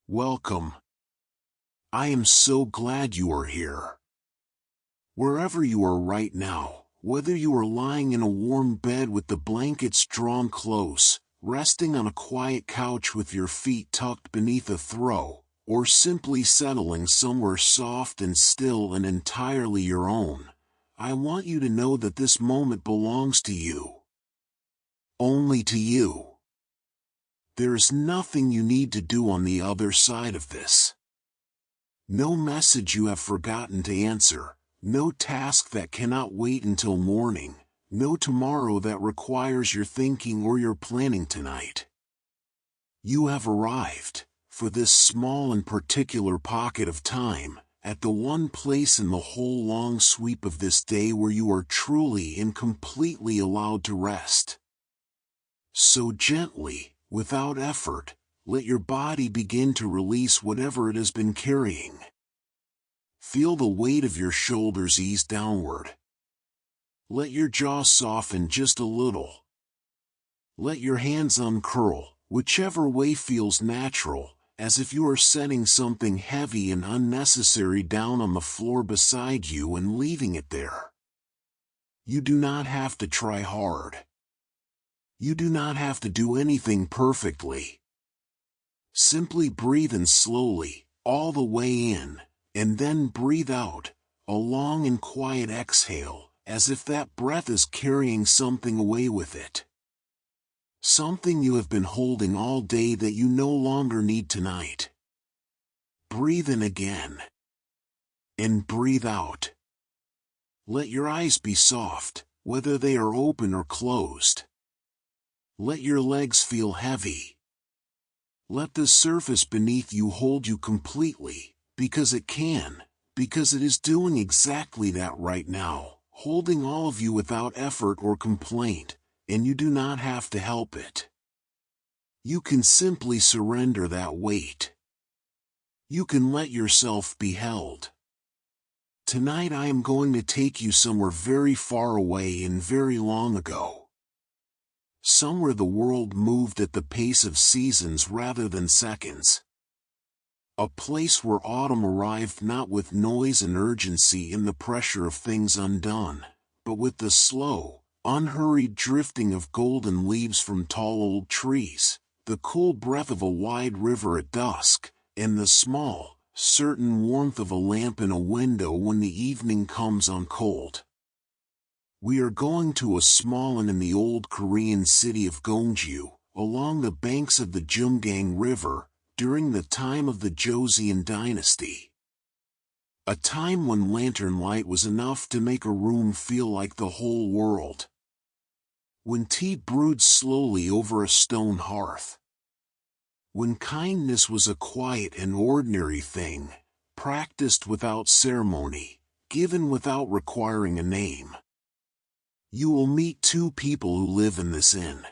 Welcome. I am so glad you are here. Wherever you are right now, whether you are lying in a warm bed with the blankets drawn close, resting on a quiet couch with your feet tucked beneath a throw, or simply settling somewhere soft and still and entirely your own, I want you to know that this moment belongs to you. Only to you. There is nothing you need to do on the other side of this. No message you have forgotten to answer, no task that cannot wait until morning, no tomorrow that requires your thinking or your planning tonight. You have arrived, for this small and particular pocket of time, at the one place in the whole long sweep of this day where you are truly and completely allowed to rest. So gently, without effort, let your body begin to release whatever it has been carrying. Feel the weight of your shoulders ease downward. Let your jaw soften just a little. Let your hands uncurl, whichever way feels natural, as if you are setting something heavy and unnecessary down on the floor beside you and leaving it there. You do not have to try hard. You do not have to do anything perfectly. Simply breathe in slowly, all the way in, and then breathe out, a long and quiet exhale, as if that breath is carrying something away with it. Something you have been holding all day that you no longer need tonight. Breathe in again. And breathe out. Let your eyes be soft, whether they are open or closed. Let your legs feel heavy. Let the surface beneath you hold you completely, because it can, because it is doing exactly that right now, holding all of you without effort or complaint, and you do not have to help it. You can simply surrender that weight. You can let yourself be held. Tonight I am going to take you somewhere very far away and very long ago. Somewhere the world moved at the pace of seasons rather than seconds. A place where autumn arrived not with noise and urgency and the pressure of things undone, but with the slow, unhurried drifting of golden leaves from tall old trees, the cool breath of a wide river at dusk, and the small, certain warmth of a lamp in a window when the evening comes on cold. We are going to a small inn in the old Korean city of Gongju, along the banks of the Geumgang River, during the time of the Joseon Dynasty. A time when lantern light was enough to make a room feel like the whole world. When tea brewed slowly over a stone hearth. When kindness was a quiet and ordinary thing, practiced without ceremony, given without requiring a name. You will meet two people who live in this inn.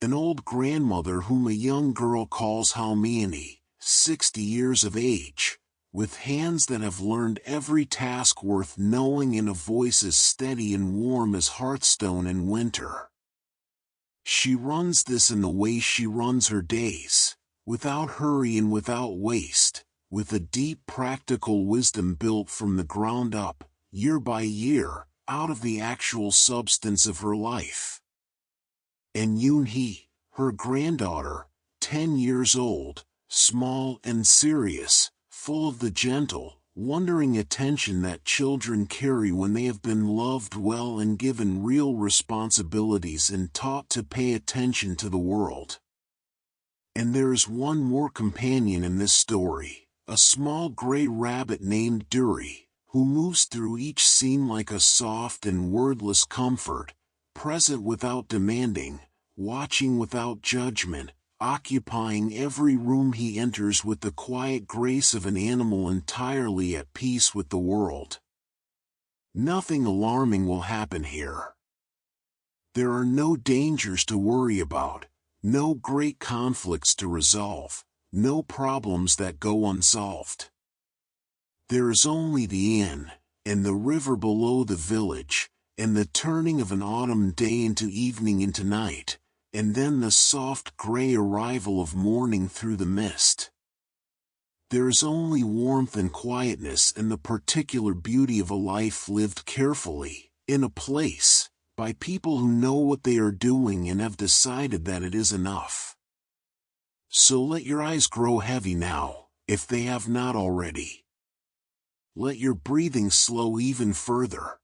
An old grandmother whom a young girl calls Halmeoni, 60 years of age, with hands that have learned every task worth knowing and a voice as steady and warm as hearthstone in winter. She runs this in the way she runs her days, without hurry and without waste, with a deep practical wisdom built from the ground up, year by year, out of the actual substance of her life. And Yoon-hee, her granddaughter, 10 years old, small and serious, full of the gentle, wondering attention that children carry when they have been loved well and given real responsibilities and taught to pay attention to the world. And there is one more companion in this story, a small gray rabbit named Duri, who moves through each scene like a soft and wordless comfort, present without demanding, watching without judgment, occupying every room he enters with the quiet grace of an animal entirely at peace with the world. Nothing alarming will happen here. There are no dangers to worry about, no great conflicts to resolve, no problems that go unsolved. There is only the inn, and the river below the village, and the turning of an autumn day into evening into night, and then the soft gray arrival of morning through the mist. There is only warmth and quietness and the particular beauty of a life lived carefully, in a place, by people who know what they are doing and have decided that it is enough. So let your eyes grow heavy now, if they have not already. Let your breathing slow even further.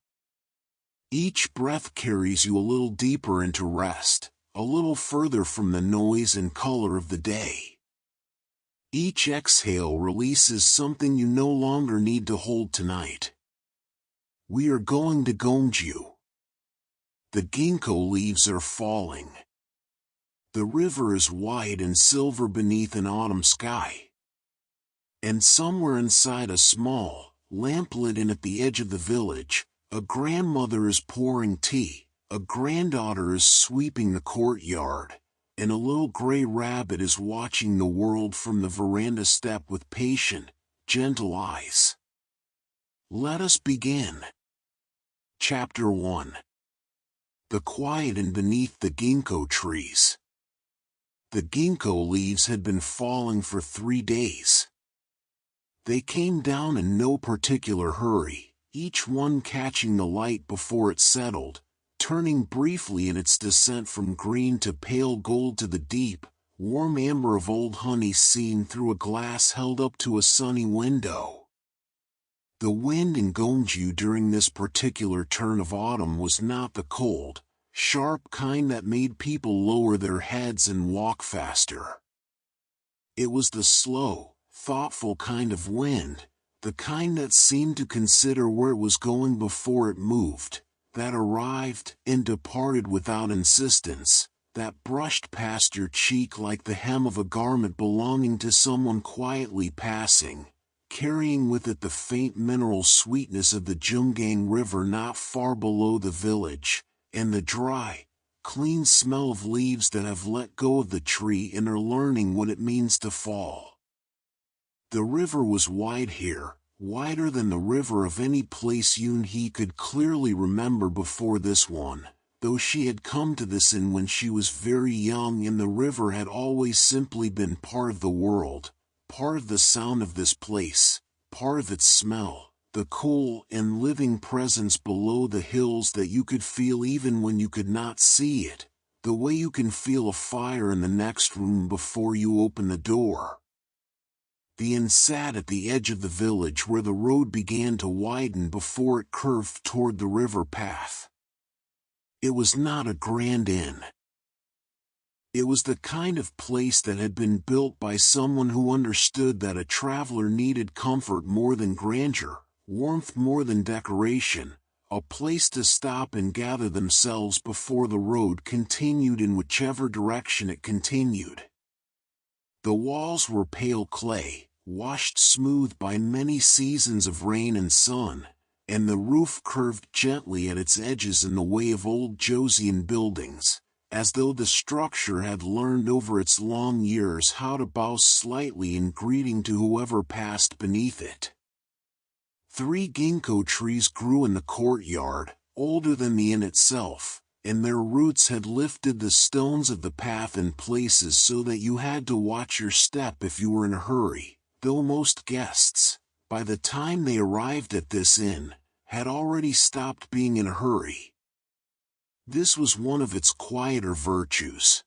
Each breath carries you a little deeper into rest, a little further from the noise and color of the day. Each exhale releases something you no longer need to hold tonight. We are going to Gongju. The ginkgo leaves are falling. The river is white and silver beneath an autumn sky. And somewhere inside a small, lamplit inn at the edge of the village, a grandmother is pouring tea, a granddaughter is sweeping the courtyard, and a little gray rabbit is watching the world from the veranda step with patient, gentle eyes. Let us begin. Chapter 1. The quiet inn beneath the ginkgo trees. The ginkgo leaves had been falling for 3 days. They came down in no particular hurry, each one catching the light before it settled, turning briefly in its descent from green to pale gold to the deep, warm amber of old honey seen through a glass held up to a sunny window. The wind in Gongju during this particular turn of autumn was not the cold, sharp kind that made people lower their heads and walk faster. It was the slow, thoughtful kind of wind, the kind that seemed to consider where it was going before it moved, that arrived and departed without insistence, that brushed past your cheek like the hem of a garment belonging to someone quietly passing, carrying with it the faint mineral sweetness of the Geumgang River not far below the village, and the dry, clean smell of leaves that have let go of the tree and are learning what it means to fall. The river was wide here, wider than the river of any place Yoon-hee could clearly remember before this one, though she had come to this inn when she was very young and the river had always simply been part of the world, part of the sound of this place, part of its smell, the cool and living presence below the hills that you could feel even when you could not see it, the way you can feel a fire in the next room before you open the door. The inn sat at the edge of the village where the road began to widen before it curved toward the river path. It was not a grand inn. It was the kind of place that had been built by someone who understood that a traveler needed comfort more than grandeur, warmth more than decoration, a place to stop and gather themselves before the road continued in whichever direction it continued. The walls were pale clay, washed smooth by many seasons of rain and sun, and the roof curved gently at its edges in the way of old Joseon buildings, as though the structure had learned over its long years how to bow slightly in greeting to whoever passed beneath it. 3 ginkgo trees grew in the courtyard, older than the inn itself, and their roots had lifted the stones of the path in places so that you had to watch your step if you were in a hurry, though most guests, by the time they arrived at this inn, had already stopped being in a hurry. This was one of its quieter virtues.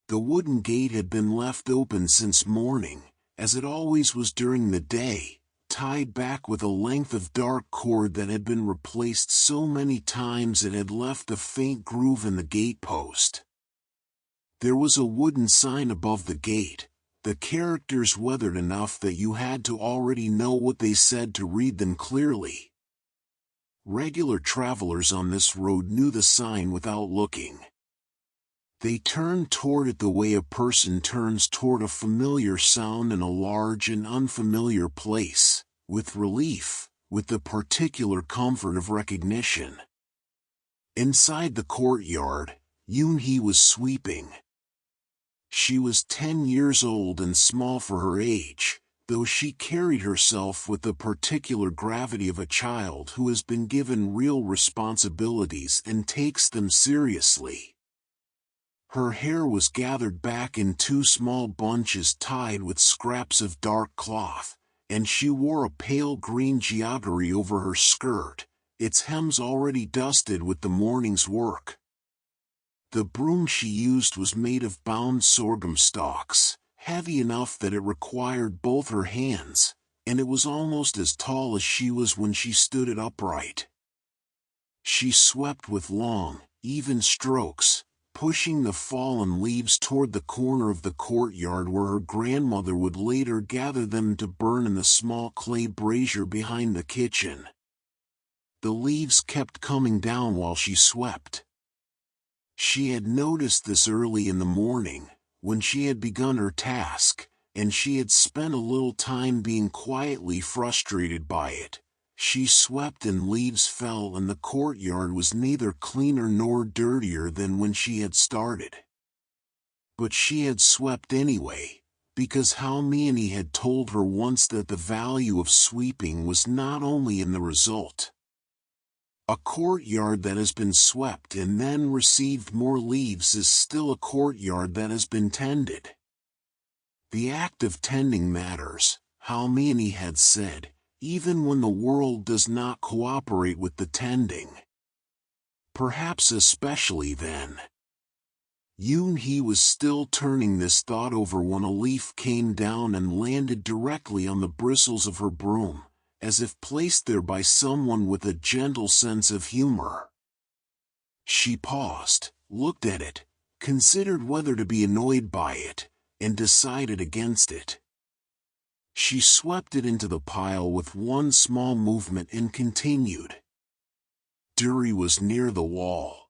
The wooden gate had been left open since morning, as it always was during the day, tied back with a length of dark cord that had been replaced so many times it had left a faint groove in the gatepost. There was a wooden sign above the gate, the characters weathered enough that you had to already know what they said to read them clearly. Regular travelers on this road knew the sign without looking. They turned toward it the way a person turns toward a familiar sound in a large and unfamiliar place, with relief, with the particular comfort of recognition. Inside the courtyard, Yoon-hee was sweeping. She was 10 years old and small for her age, though she carried herself with the particular gravity of a child who has been given real responsibilities and takes them seriously. Her hair was gathered back in two small bunches tied with scraps of dark cloth, and she wore a pale green geoggery over her skirt, its hems already dusted with the morning's work. The broom she used was made of bound sorghum stalks, heavy enough that it required both her hands, and it was almost as tall as she was when she stood it upright. She swept with long, even strokes, pushing the fallen leaves toward the corner of the courtyard where her grandmother would later gather them to burn in the small clay brazier behind the kitchen. The leaves kept coming down while she swept. She had noticed this early in the morning, when she had begun her task, and she had spent a little time being quietly frustrated by it. She swept and leaves fell and the courtyard was neither cleaner nor dirtier than when she had started. But she had swept anyway, because Halmeoni had told her once that the value of sweeping was not only in the result. A courtyard that has been swept and then received more leaves is still a courtyard that has been tended. The act of tending matters, Halmeoni had said, even when the world does not cooperate with the tending. Perhaps especially then. Yoon-hee was still turning this thought over when a leaf came down and landed directly on the bristles of her broom, as if placed there by someone with a gentle sense of humor. She paused, looked at it, considered whether to be annoyed by it, and decided against it. She swept it into the pile with one small movement and continued. Duri was near the wall.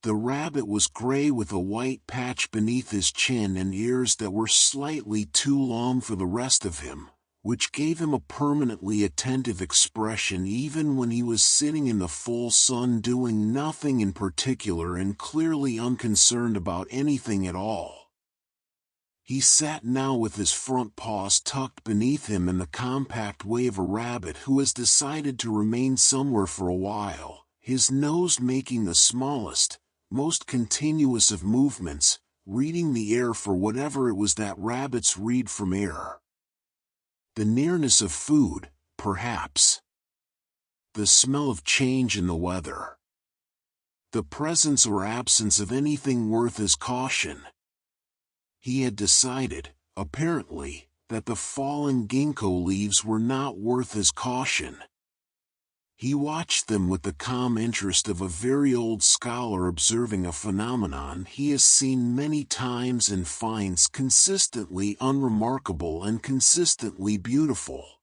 The rabbit was gray with a white patch beneath his chin and ears that were slightly too long for the rest of him, which gave him a permanently attentive expression even when he was sitting in the full sun doing nothing in particular and clearly unconcerned about anything at all. He sat now with his front paws tucked beneath him in the compact way of a rabbit who has decided to remain somewhere for a while, his nose making the smallest, most continuous of movements, reading the air for whatever it was that rabbits read from air. The nearness of food, perhaps. The smell of change in the weather. The presence or absence of anything worth his caution. He had decided, apparently, that the fallen ginkgo leaves were not worth his caution. He watched them with the calm interest of a very old scholar observing a phenomenon he has seen many times and finds consistently unremarkable and consistently beautiful.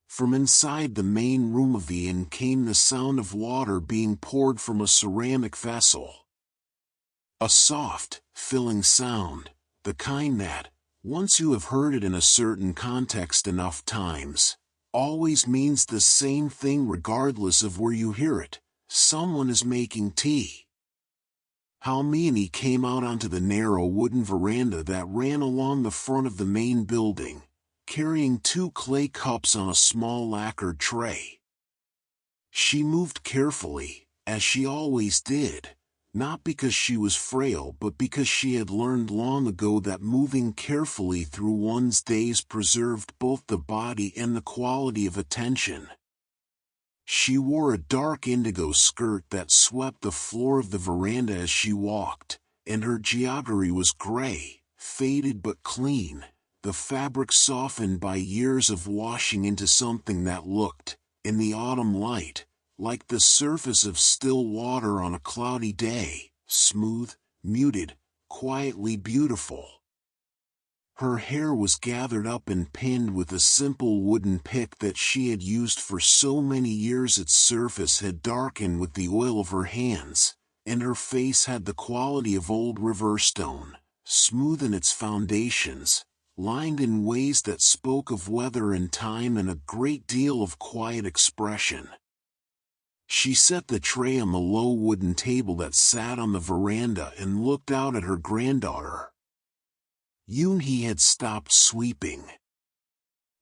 From inside the main room of the inn came the sound of water being poured from a ceramic vessel. A soft, filling sound, the kind that, once you have heard it in a certain context enough times, always means the same thing regardless of where you hear it. Someone is making tea. Halmeoni came out onto the narrow wooden veranda that ran along the front of the main building, carrying two clay cups on a small lacquered tray. She moved carefully, as she always did. Not because she was frail but because she had learned long ago that moving carefully through one's days preserved both the body and the quality of attention. She wore a dark indigo skirt that swept the floor of the veranda as she walked, and her geoggery was gray, faded but clean, the fabric softened by years of washing into something that looked, in the autumn light, like the surface of still water on a cloudy day, smooth, muted, quietly beautiful. Her hair was gathered up and pinned with a simple wooden pick that she had used for so many years its surface had darkened with the oil of her hands, and her face had the quality of old river stone, smooth in its foundations, lined in ways that spoke of weather and time and a great deal of quiet expression. She set the tray on the low wooden table that sat on the veranda and looked out at her granddaughter. Yoon-hee had stopped sweeping.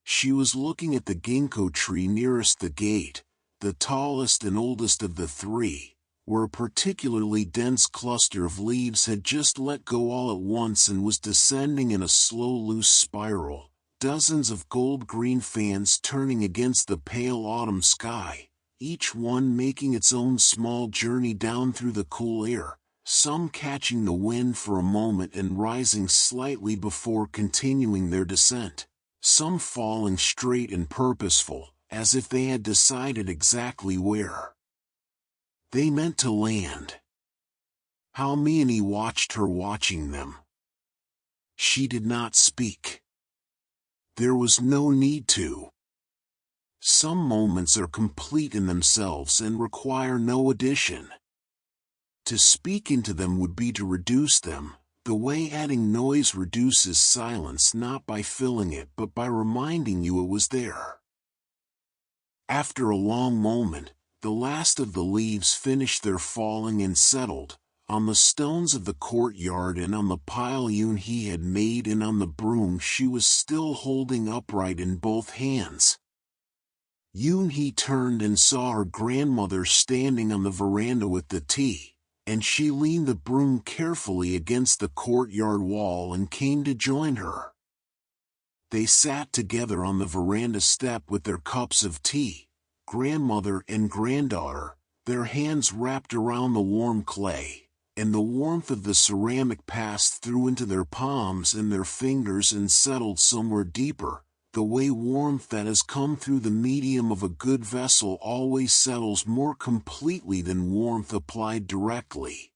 She was looking at the ginkgo tree nearest the gate, the tallest and oldest of the three, where a particularly dense cluster of leaves had just let go all at once and was descending in a slow loose spiral, dozens of gold-green fans turning against the pale autumn sky, each one making its own small journey down through the cool air, some catching the wind for a moment and rising slightly before continuing their descent, some falling straight and purposeful, as if they had decided exactly where they meant to land. Halmeoni watched her watching them. She did not speak. There was no need to. Some moments are complete in themselves and require no addition. To speak into them would be to reduce them, the way adding noise reduces silence, not by filling it but by reminding you it was there. After a long moment, the last of the leaves finished their falling and settled, on the stones of the courtyard and on the pile Yoon-hee had made and on the broom she was still holding upright in both hands. Yoon-hee turned and saw her grandmother standing on the veranda with the tea, and she leaned the broom carefully against the courtyard wall and came to join her. They sat together on the veranda step with their cups of tea, grandmother and granddaughter, their hands wrapped around the warm clay, and the warmth of the ceramic passed through into their palms and their fingers and settled somewhere deeper, the way warmth that has come through the medium of a good vessel always settles more completely than warmth applied directly.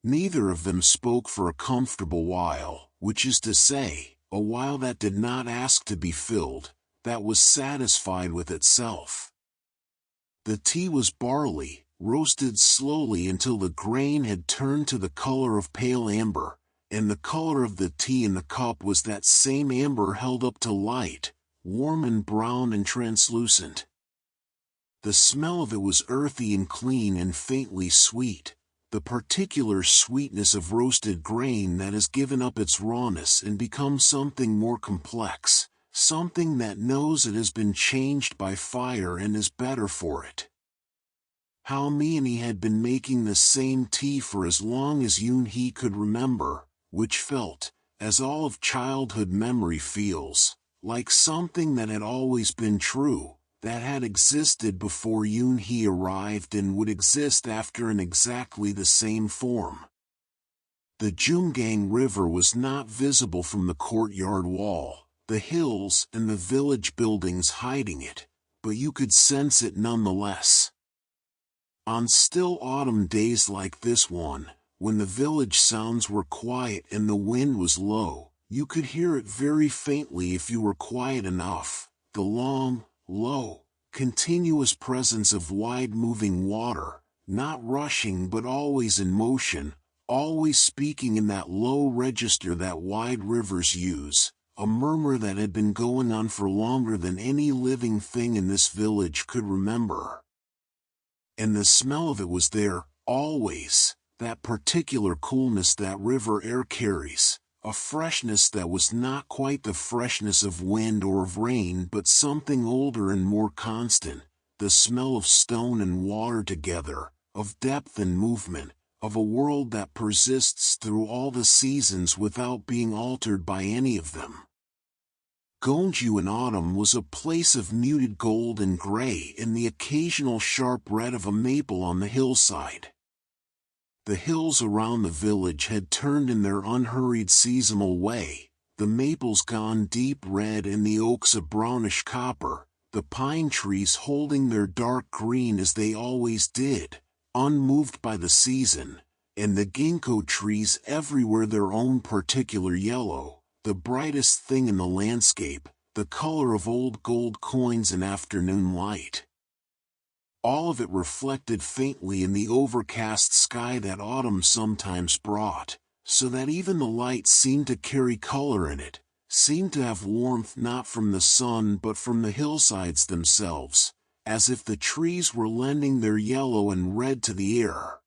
Neither of them spoke for a comfortable while, which is to say, a while that did not ask to be filled, that was satisfied with itself. The tea was barley, roasted slowly until the grain had turned to the color of pale amber, and the color of the tea in the cup was that same amber held up to light, warm and brown and translucent. The smell of it was earthy and clean and faintly sweet, the particular sweetness of roasted grain that has given up its rawness and become something more complex, something that knows it has been changed by fire and is better for it. Halmeoni had been making the same tea for as long as Yoon-hee could remember, which felt, as all of childhood memory feels, like something that had always been true, that had existed before Yoon-hee arrived and would exist after in exactly the same form. The Geumgang River was not visible from the courtyard wall, the hills and the village buildings hiding it, but you could sense it nonetheless. On still autumn days like this one, when the village sounds were quiet and the wind was low, you could hear it very faintly if you were quiet enough, the long, low, continuous presence of wide-moving water, not rushing but always in motion, always speaking in that low register that wide rivers use, a murmur that had been going on for longer than any living thing in this village could remember. And the smell of it was there, always, that particular coolness that river air carries, a freshness that was not quite the freshness of wind or of rain but something older and more constant, the smell of stone and water together, of depth and movement, of a world that persists through all the seasons without being altered by any of them. Gongju in autumn was a place of muted gold and gray and the occasional sharp red of a maple on the hillside. The hills around the village had turned in their unhurried seasonal way, the maples gone deep red and the oaks a brownish copper, the pine trees holding their dark green as they always did, unmoved by the season, and the ginkgo trees everywhere their own particular yellow, the brightest thing in the landscape, the color of old gold coins in afternoon light. All of it reflected faintly in the overcast sky that autumn sometimes brought, so that even the light seemed to carry color in it, seemed to have warmth not from the sun but from the hillsides themselves, as if the trees were lending their yellow and red to the air.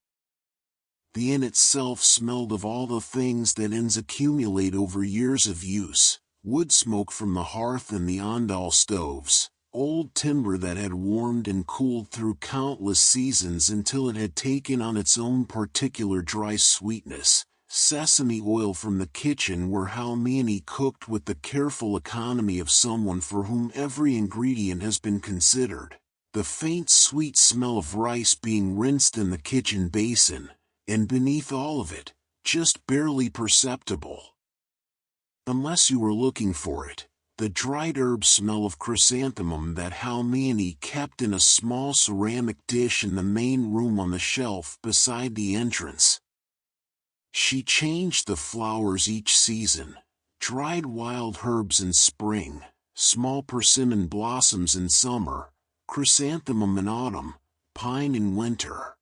The inn itself smelled of all the things that inns accumulate over years of use, wood smoke from the hearth and the ondal stoves, old timber that had warmed and cooled through countless seasons until it had taken on its own particular dry sweetness, sesame oil from the kitchen where Halmeoni cooked with the careful economy of someone for whom every ingredient has been considered, the faint sweet smell of rice being rinsed in the kitchen basin, and beneath all of it, just barely perceptible, unless you were looking for it, the dried herb smell of chrysanthemum that Halmeoni kept in a small ceramic dish in the main room on the shelf beside the entrance. She changed the flowers each season, dried wild herbs in spring, small persimmon blossoms in summer, chrysanthemum in autumn, pine in winter.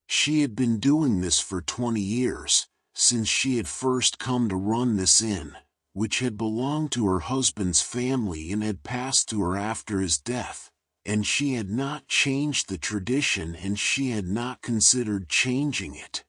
She had been doing this for 20 years, since she had first come to run this inn, which had belonged to her husband's family and had passed to her after his death, and she had not changed the tradition and she had not considered changing it.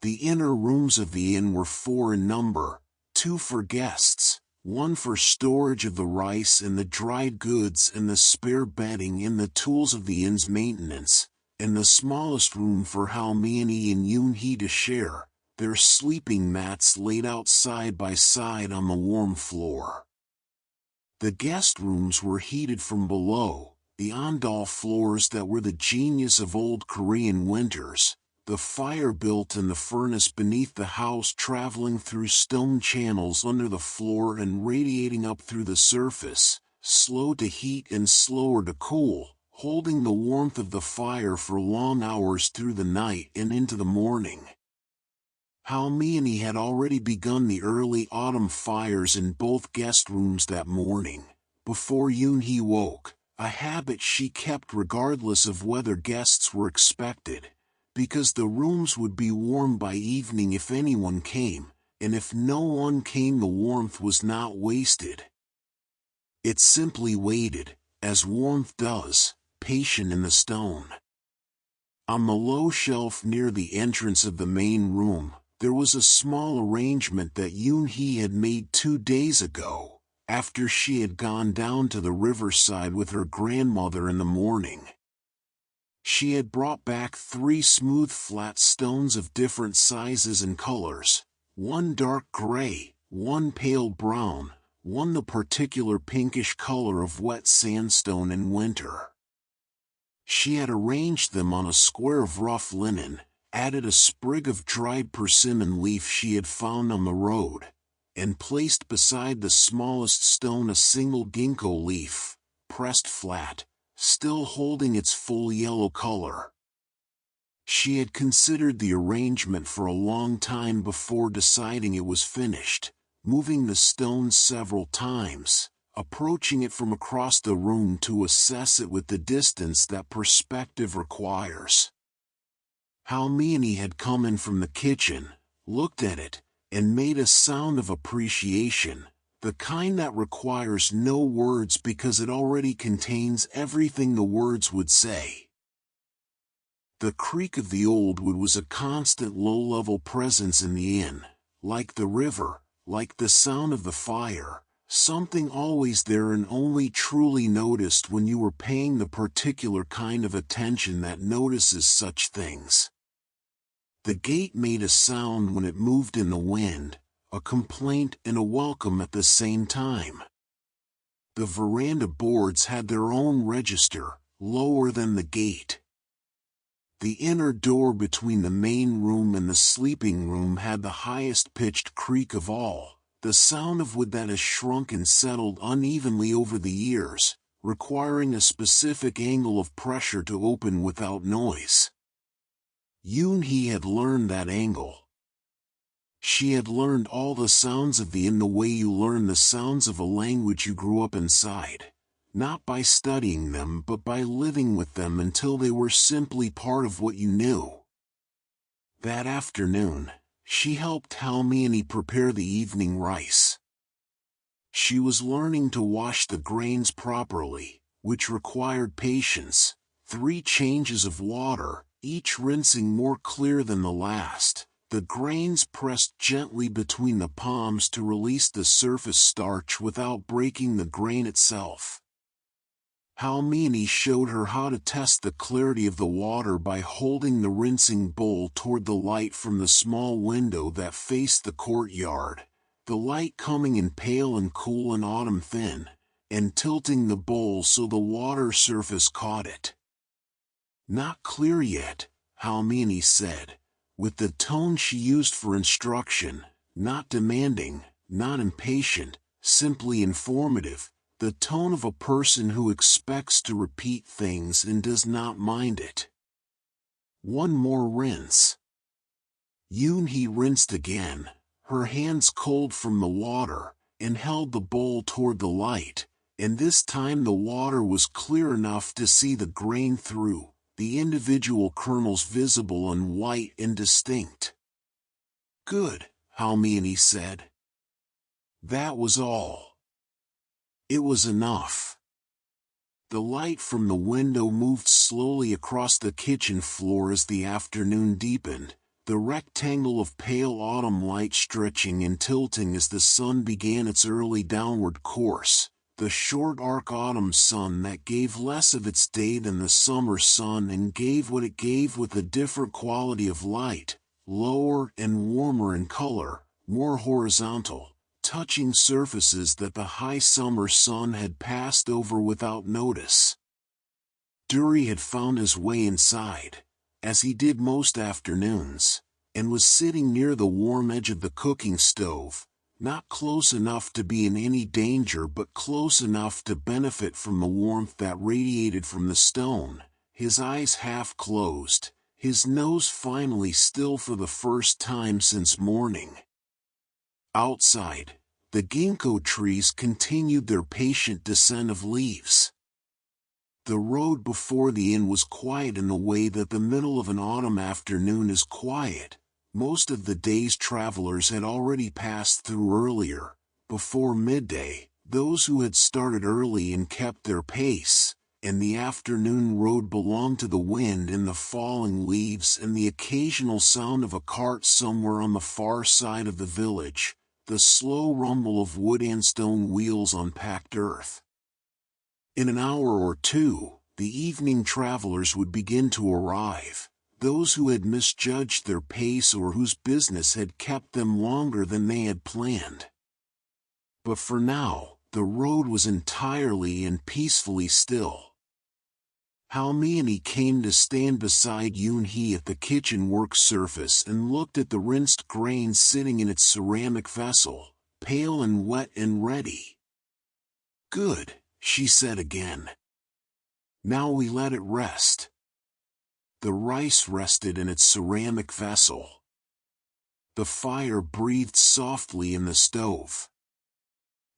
The inner rooms of the inn were 4 in number, 2 for guests, 1 for storage of the rice and the dried goods and the spare bedding and the tools of the inn's maintenance, and the smallest room for Halmeoni and Yoon-hee to share, their sleeping mats laid out side by side on the warm floor. The guest rooms were heated from below, the ondol floors that were the genius of old Korean winters, the fire built in the furnace beneath the house traveling through stone channels under the floor and radiating up through the surface, slow to heat and slower to cool, holding the warmth of the fire for long hours through the night and into the morning. Halmeoni had already begun the early autumn fires in both guest rooms that morning, before Yoon-hee woke, a habit she kept regardless of whether guests were expected, because the rooms would be warm by evening if anyone came, and if no one came the warmth was not wasted. It simply waited, as warmth does, patient in the stone. On the low shelf near the entrance of the main room, there was a small arrangement that Yoon-hee had made 2 days ago, after she had gone down to the riverside with her grandmother in the morning. She had brought back 3 smooth flat stones of different sizes and colors, 1 dark gray, 1 pale brown, 1 the particular pinkish color of wet sandstone in winter. She had arranged them on a square of rough linen, added a sprig of dried persimmon leaf she had found on the road, and placed beside the smallest stone a single ginkgo leaf, pressed flat, still holding its full yellow color. She had considered the arrangement for a long time before deciding it was finished, moving the stone several times, approaching it from across the room to assess it with the distance that perspective requires. Halmeoni had come in from the kitchen, looked at it, and made a sound of appreciation, the kind that requires no words because it already contains everything the words would say. The creak of the old wood was a constant low-level presence in the inn, like the river, like the sound of the fire, something always there and only truly noticed when you were paying the particular kind of attention that notices such things. The gate made a sound when it moved in the wind, a complaint and a welcome at the same time. The veranda boards had their own register, lower than the gate. The inner door between the main room and the sleeping room had the highest-pitched creak of all, the sound of wood that has shrunk and settled unevenly over the years, requiring a specific angle of pressure to open without noise. Yoon-hee had learned that angle. She had learned all the sounds of the inn the way you learn the sounds of a language you grew up inside, not by studying them but by living with them until they were simply part of what you knew. That afternoon, she helped Halmeoni prepare the evening rice. She was learning to wash the grains properly, which required patience, 3 changes of water, each rinsing more clear than the last, the grains pressed gently between the palms to release the surface starch without breaking the grain itself. Halmeoni showed her how to test the clarity of the water by holding the rinsing bowl toward the light from the small window that faced the courtyard, the light coming in pale and cool and autumn thin, and tilting the bowl so the water surface caught it. "Not clear yet," Halmeoni said, with the tone she used for instruction, not demanding, not impatient, simply informative, the tone of a person who expects to repeat things and does not mind it. "One more rinse." Yoon-hee rinsed again, her hands cold from the water, and held the bowl toward the light, and this time the water was clear enough to see the grain through, the individual kernels visible and white and distinct. "Good," Halmeoni said. That was all. It was enough. The light from the window moved slowly across the kitchen floor as the afternoon deepened, the rectangle of pale autumn light stretching and tilting as the sun began its early downward course, the short arc autumn sun that gave less of its day than the summer sun and gave what it gave with a different quality of light, lower and warmer in color, more horizontal, touching surfaces that the high summer sun had passed over without notice. Duri had found his way inside, as he did most afternoons, and was sitting near the warm edge of the cooking stove, not close enough to be in any danger but close enough to benefit from the warmth that radiated from the stone, his eyes half closed, his nose finally still for the first time since morning. Outside, the ginkgo trees continued their patient descent of leaves. The road before the inn was quiet in the way that the middle of an autumn afternoon is quiet. Most of the day's travelers had already passed through earlier, before midday, those who had started early and kept their pace, and the afternoon road belonged to the wind and the falling leaves and the occasional sound of a cart somewhere on the far side of the village, the slow rumble of wood and stone wheels on packed earth. In an hour or two, the evening travelers would begin to arrive, those who had misjudged their pace or whose business had kept them longer than they had planned. But for now, the road was entirely and peacefully still. Halmeoni came to stand beside Yoon-hee at the kitchen work surface and looked at the rinsed grain sitting in its ceramic vessel, pale and wet and ready. "Good," she said again. "Now we let it rest." The rice rested in its ceramic vessel. The fire breathed softly in the stove.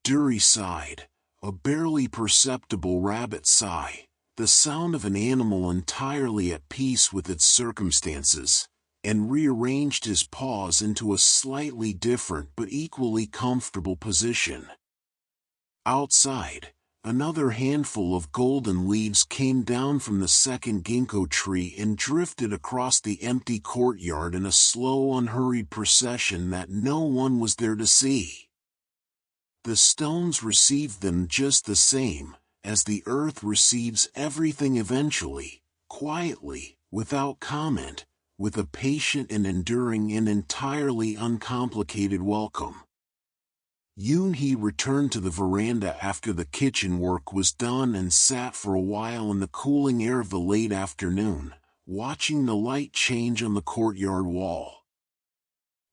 Duri sighed, a barely perceptible rabbit sigh, the sound of an animal entirely at peace with its circumstances, and rearranged his paws into a slightly different but equally comfortable position. Outside, another handful of golden leaves came down from the second ginkgo tree and drifted across the empty courtyard in a slow, unhurried procession that no one was there to see. The stones received them just the same, as the earth receives everything eventually, quietly, without comment, with a patient and enduring and entirely uncomplicated welcome. Yoon-hee returned to the veranda after the kitchen work was done and sat for a while in the cooling air of the late afternoon, watching the light change on the courtyard wall.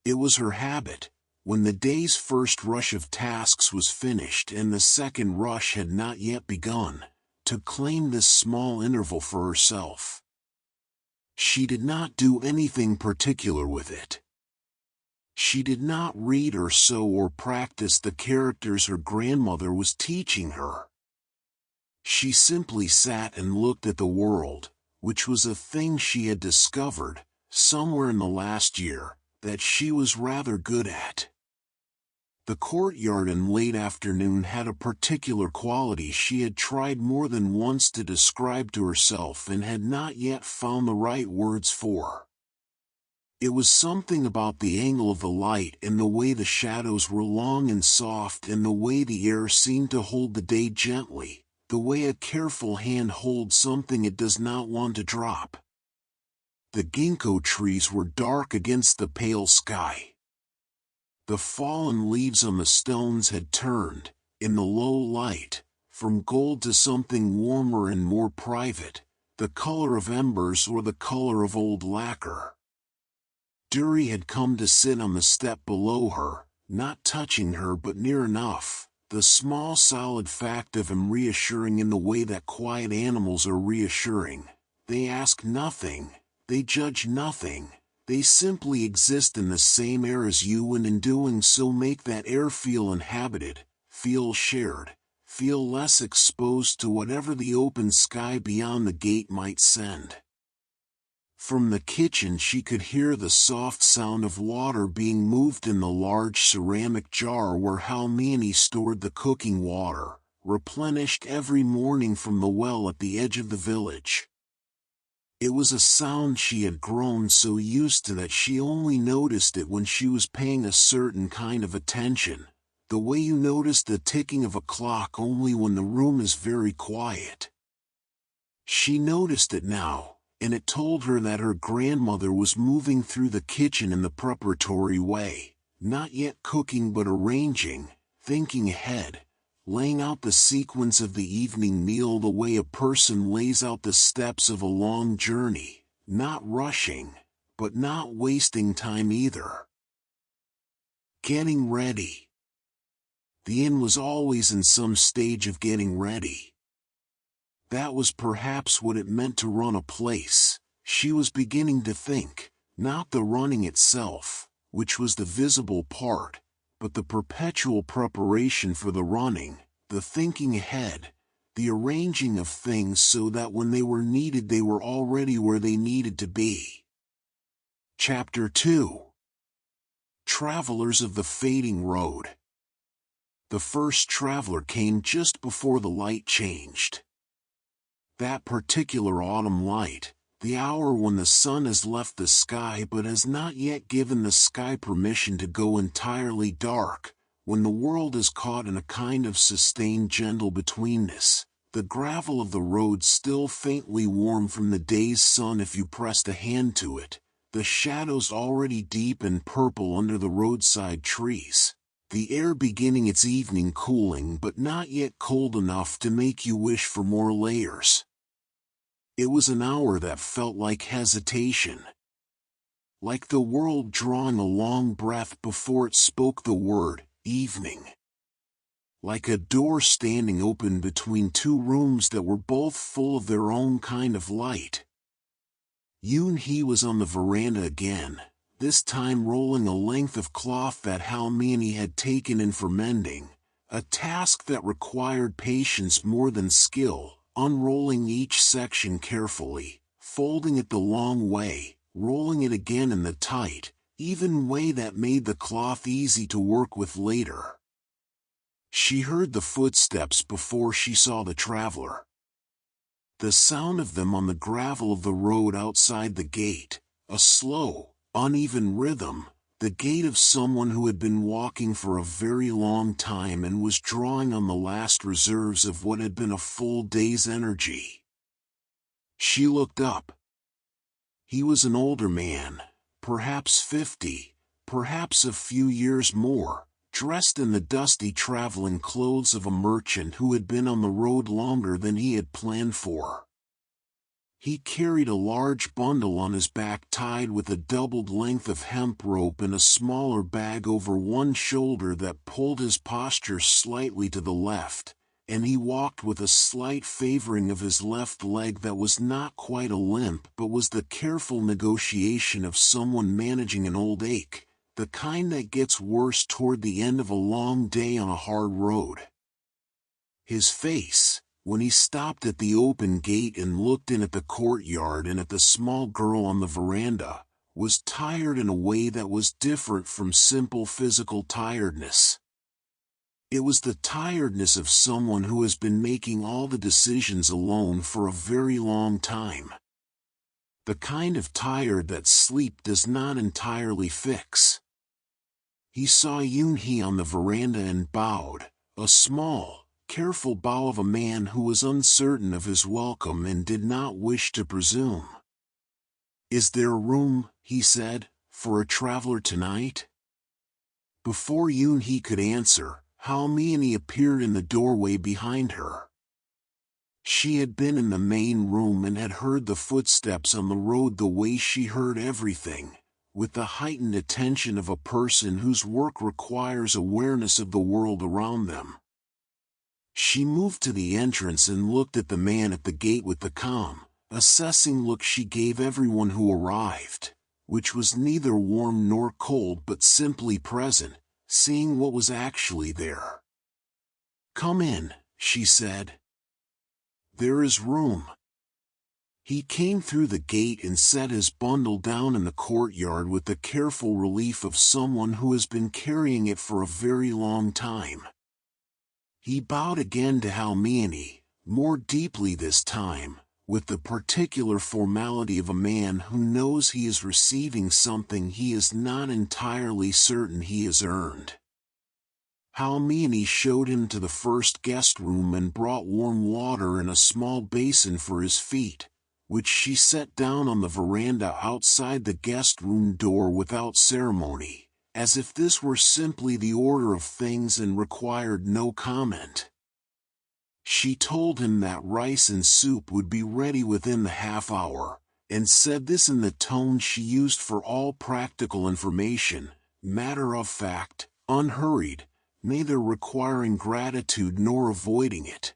It was her habit, when the day's first rush of tasks was finished and the second rush had not yet begun, to claim this small interval for herself. She did not do anything particular with it. She did not read or sew or practice the characters her grandmother was teaching her. She simply sat and looked at the world, which was a thing she had discovered, somewhere in the last year, that she was rather good at. The courtyard in late afternoon had a particular quality she had tried more than once to describe to herself and had not yet found the right words for. It was something about the angle of the light and the way the shadows were long and soft and the way the air seemed to hold the day gently, the way a careful hand holds something it does not want to drop. The ginkgo trees were dark against the pale sky. The fallen leaves on the stones had turned, in the low light, from gold to something warmer and more private, the color of embers or the color of old lacquer. Duri had come to sit on the step below her, not touching her but near enough, the small solid fact of him reassuring in the way that quiet animals are reassuring. They ask nothing, they judge nothing, they simply exist in the same air as you, and in doing so make that air feel inhabited, feel shared, feel less exposed to whatever the open sky beyond the gate might send. From the kitchen she could hear the soft sound of water being moved in the large ceramic jar where Halmeoni stored the cooking water, replenished every morning from the well at the edge of the village. It was a sound she had grown so used to that she only noticed it when she was paying a certain kind of attention, the way you notice the ticking of a clock only when the room is very quiet. She noticed it now, and it told her that her grandmother was moving through the kitchen in the preparatory way, not yet cooking but arranging, thinking ahead, laying out the sequence of the evening meal the way a person lays out the steps of a long journey, not rushing, but not wasting time either. Getting ready. The inn was always in some stage of getting ready. That was perhaps what it meant to run a place, she was beginning to think, not the running itself, which was the visible part, but the perpetual preparation for the running, the thinking ahead, the arranging of things so that when they were needed they were already where they needed to be. Chapter 2. Travelers of the Fading Road. The first traveler came just before the light changed. That particular autumn light, the hour when the sun has left the sky but has not yet given the sky permission to go entirely dark, when the world is caught in a kind of sustained gentle betweenness, the gravel of the road still faintly warm from the day's sun if you pressed a hand to it, the shadows already deep and purple under the roadside trees, the air beginning its evening cooling but not yet cold enough to make you wish for more layers. It was an hour that felt like hesitation. Like the world drawing a long breath before it spoke the word, evening. Like a door standing open between two rooms that were both full of their own kind of light. Yoon-hee was on the veranda again, this time rolling a length of cloth that Halmeoni had taken in for mending, a task that required patience more than skill, unrolling each section carefully, folding it the long way, rolling it again in the tight, even way that made the cloth easy to work with later. She heard the footsteps before she saw the traveler. The sound of them on the gravel of the road outside the gate, a slow, uneven rhythm, the gait of someone who had been walking for a very long time and was drawing on the last reserves of what had been a full day's energy. She looked up. He was an older man, perhaps 50, perhaps a few years more, dressed in the dusty traveling clothes of a merchant who had been on the road longer than he had planned for. He carried a large bundle on his back tied with a doubled length of hemp rope and a smaller bag over one shoulder that pulled his posture slightly to the left, and he walked with a slight favoring of his left leg that was not quite a limp but was the careful negotiation of someone managing an old ache, the kind that gets worse toward the end of a long day on a hard road. His face, when he stopped at the open gate and looked in at the courtyard and at the small girl on the veranda, was tired in a way that was different from simple physical tiredness. It was the tiredness of someone who has been making all the decisions alone for a very long time. The kind of tired that sleep does not entirely fix. He saw Yoon-hee on the veranda and bowed, a small, careful bow of a man who was uncertain of his welcome and did not wish to presume. "Is there room," he said, "for a traveler tonight?" Before Yoon-hee could answer, Halmeoni appeared in the doorway behind her. She had been in the main room and had heard the footsteps on the road the way she heard everything, with the heightened attention of a person whose work requires awareness of the world around them. She moved to the entrance and looked at the man at the gate with the calm, assessing look she gave everyone who arrived, which was neither warm nor cold but simply present, seeing what was actually there. "Come in," she said. "There is room." He came through the gate and set his bundle down in the courtyard with the careful relief of someone who has been carrying it for a very long time. He bowed again to Halmeoni, more deeply this time, with the particular formality of a man who knows he is receiving something he is not entirely certain he has earned. Halmeoni showed him to the first guest room and brought warm water in a small basin for his feet, which she set down on the veranda outside the guest room door without ceremony, as if this were simply the order of things and required no comment. She told him that rice and soup would be ready within the half-hour, and said this in the tone she used for all practical information, matter of fact, unhurried, neither requiring gratitude nor avoiding it.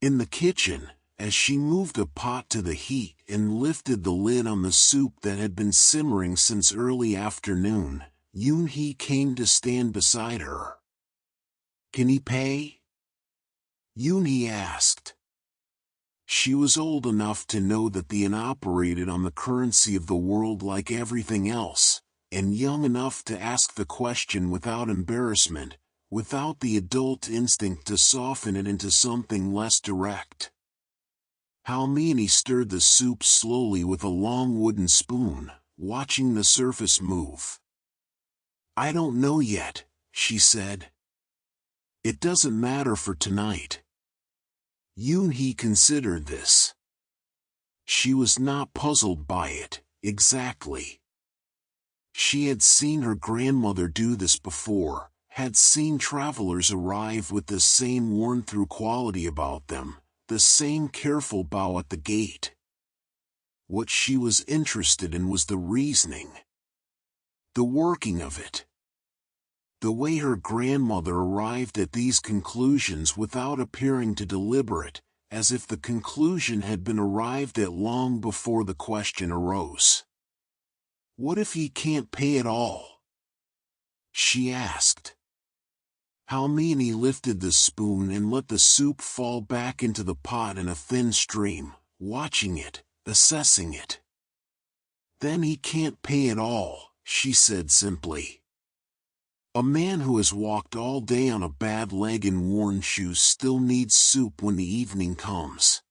In the kitchen, as she moved a pot to the heat and lifted the lid on the soup that had been simmering since early afternoon, Yoon-hee came to stand beside her. "Can he pay?" Yoon-hee asked. She was old enough to know that the yen operated on the currency of the world like everything else, and young enough to ask the question without embarrassment, without the adult instinct to soften it into something less direct. Halmeoni stirred the soup slowly with a long wooden spoon, watching the surface move. "I don't know yet," she said. "It doesn't matter for tonight." Yoon-hee considered this. She was not puzzled by it, exactly. She had seen her grandmother do this before, had seen travelers arrive with the same worn-through quality about them, the same careful bow at the gate. What she was interested in was the reasoning. The working of it. The way her grandmother arrived at these conclusions without appearing to deliberate, as if the conclusion had been arrived at long before the question arose. "What if he can't pay at all?" she asked. Halmeoni lifted the spoon and let the soup fall back into the pot in a thin stream, watching it, assessing it. "Then he can't pay at all," she said simply. "A man who has walked all day on a bad leg in worn shoes still needs soup when the evening comes."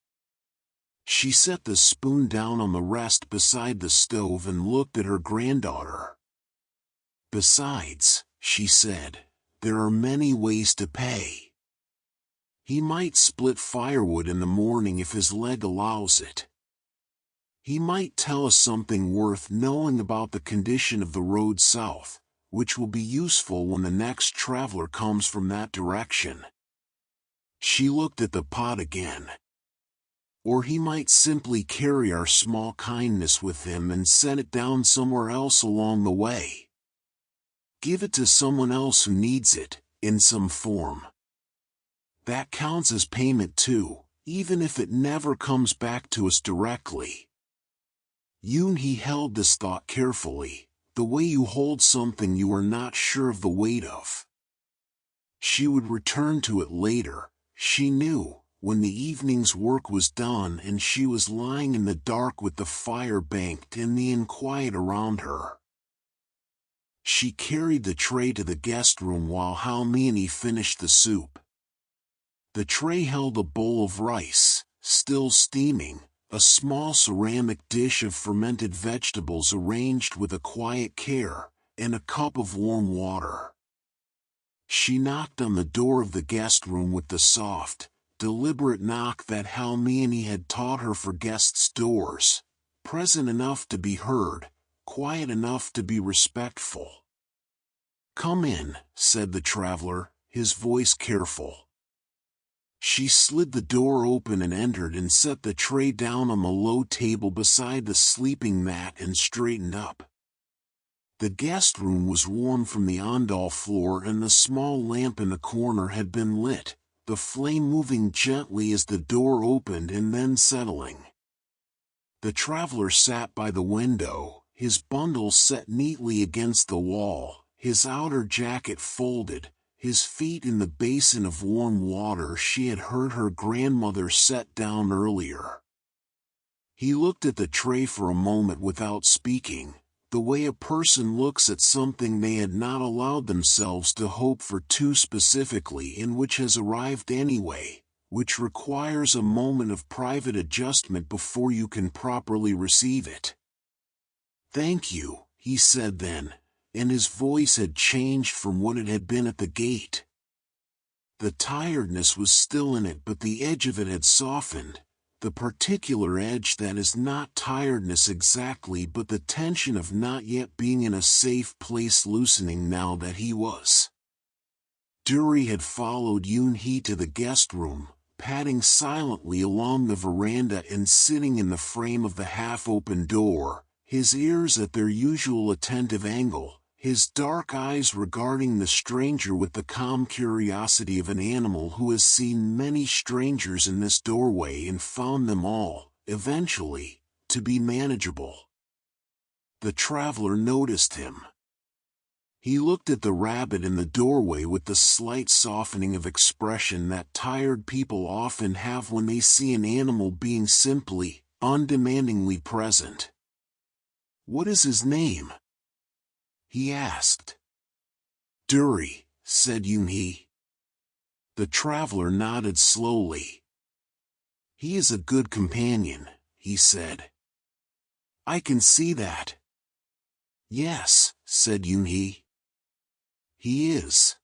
She set the spoon down on the rest beside the stove and looked at her granddaughter. "Besides," she said, "there are many ways to pay. He might split firewood in the morning if his leg allows it. He might tell us something worth knowing about the condition of the road south, which will be useful when the next traveler comes from that direction." She looked at the pot again. "Or he might simply carry our small kindness with him and set it down somewhere else along the way. Give it to someone else who needs it, in some form. That counts as payment too, even if it never comes back to us directly." Yoon-hee held this thought carefully, the way you hold something you are not sure of the weight of. She would return to it later, she knew, when the evening's work was done and she was lying in the dark with the fire banked and the unquiet around her. She carried the tray to the guest room while Halmeoni finished the soup. The tray held a bowl of rice, still steaming, a small ceramic dish of fermented vegetables arranged with a quiet care, and a cup of warm water. She knocked on the door of the guest room with the soft, deliberate knock that Halmeoni had taught her for guests' doors, present enough to be heard, quiet enough to be respectful. "Come in," said the traveler, his voice careful. She slid the door open and entered and set the tray down on the low table beside the sleeping mat and straightened up. The guest room was warm from the ondal floor and the small lamp in the corner had been lit, the flame moving gently as the door opened and then settling. The traveler sat by the window, his bundles set neatly against the wall, his outer jacket folded, his feet in the basin of warm water she had heard her grandmother set down earlier. He looked at the tray for a moment without speaking, the way a person looks at something they had not allowed themselves to hope for too specifically and which has arrived anyway, which requires a moment of private adjustment before you can properly receive it. "Thank you," he said then, and his voice had changed from what it had been at the gate. The tiredness was still in it, but the edge of it had softened, the particular edge that is not tiredness exactly but the tension of not yet being in a safe place loosening now that he was. Duri had followed Yoon-hee to the guest room, padding silently along the veranda and sitting in the frame of the half-open door, his ears at their usual attentive angle, his dark eyes regarding the stranger with the calm curiosity of an animal who has seen many strangers in this doorway and found them all, eventually, to be manageable. The traveler noticed him. He looked at the rabbit in the doorway with the slight softening of expression that tired people often have when they see an animal being simply, undemandingly present. "What is his name?" he asked. "Duri," said Yoon-hee. The traveler nodded slowly. "He is a good companion," he said. "I can see that." "Yes," said Yoon-hee. "He is."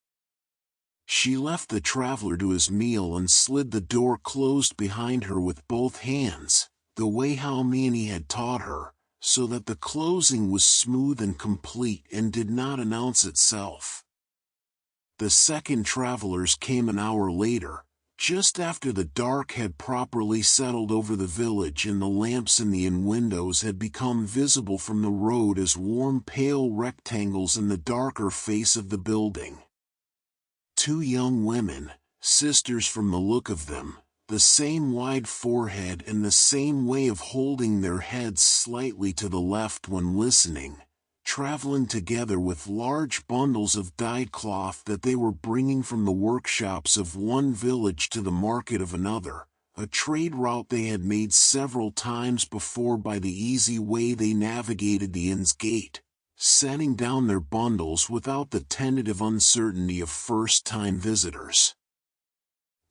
She left the traveler to his meal and slid the door closed behind her with both hands, the way Halmeoni had taught her, so that the closing was smooth and complete and did not announce itself. The second travelers came an hour later, just after the dark had properly settled over the village and the lamps in the inn windows had become visible from the road as warm pale rectangles in the darker face of the building. Two young women, sisters from the look of them, the same wide forehead and the same way of holding their heads slightly to the left when listening, traveling together with large bundles of dyed cloth that they were bringing from the workshops of one village to the market of another, a trade route they had made several times before by the easy way they navigated the inn's gate, setting down their bundles without the tentative uncertainty of first-time visitors.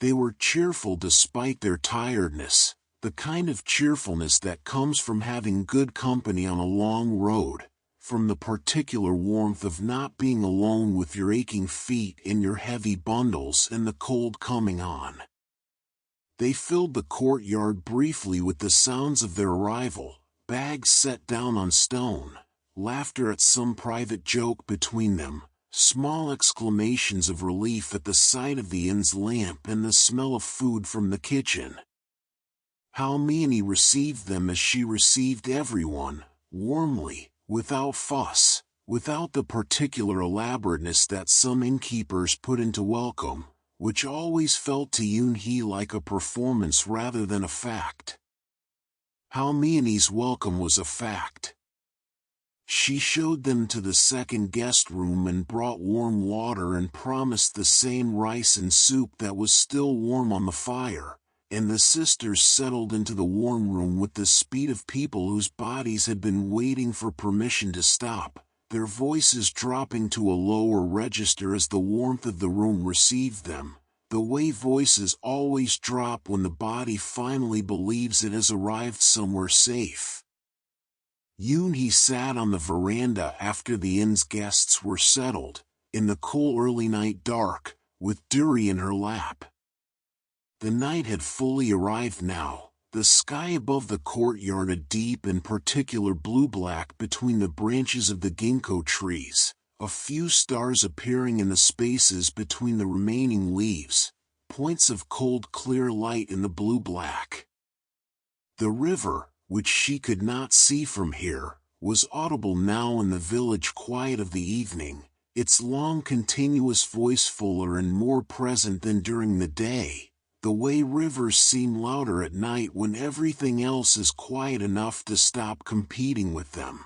They were cheerful despite their tiredness, the kind of cheerfulness that comes from having good company on a long road, from the particular warmth of not being alone with your aching feet and your heavy bundles and the cold coming on. They filled the courtyard briefly with the sounds of their arrival, bags set down on stone, laughter at some private joke between them, small exclamations of relief at the sight of the inn's lamp and the smell of food from the kitchen. Halmeoni received them as she received everyone, warmly, without fuss, without the particular elaborateness that some innkeepers put into welcome, which always felt to Yoon-hee like a performance rather than a fact. Halmeoni's welcome was a fact. She showed them to the second guest room and brought warm water and promised the same rice and soup that was still warm on the fire, and the sisters settled into the warm room with the speed of people whose bodies had been waiting for permission to stop, their voices dropping to a lower register as the warmth of the room received them, the way voices always drop when the body finally believes it has arrived somewhere safe. Yoon-hee sat on the veranda after the inn's guests were settled, in the cool early night dark, with Duri in her lap. The night had fully arrived now, the sky above the courtyard a deep and particular blue-black between the branches of the ginkgo trees, a few stars appearing in the spaces between the remaining leaves, points of cold clear light in the blue-black. The river, which she could not see from here, was audible now in the village quiet of the evening, its long continuous voice fuller and more present than during the day, the way rivers seem louder at night when everything else is quiet enough to stop competing with them.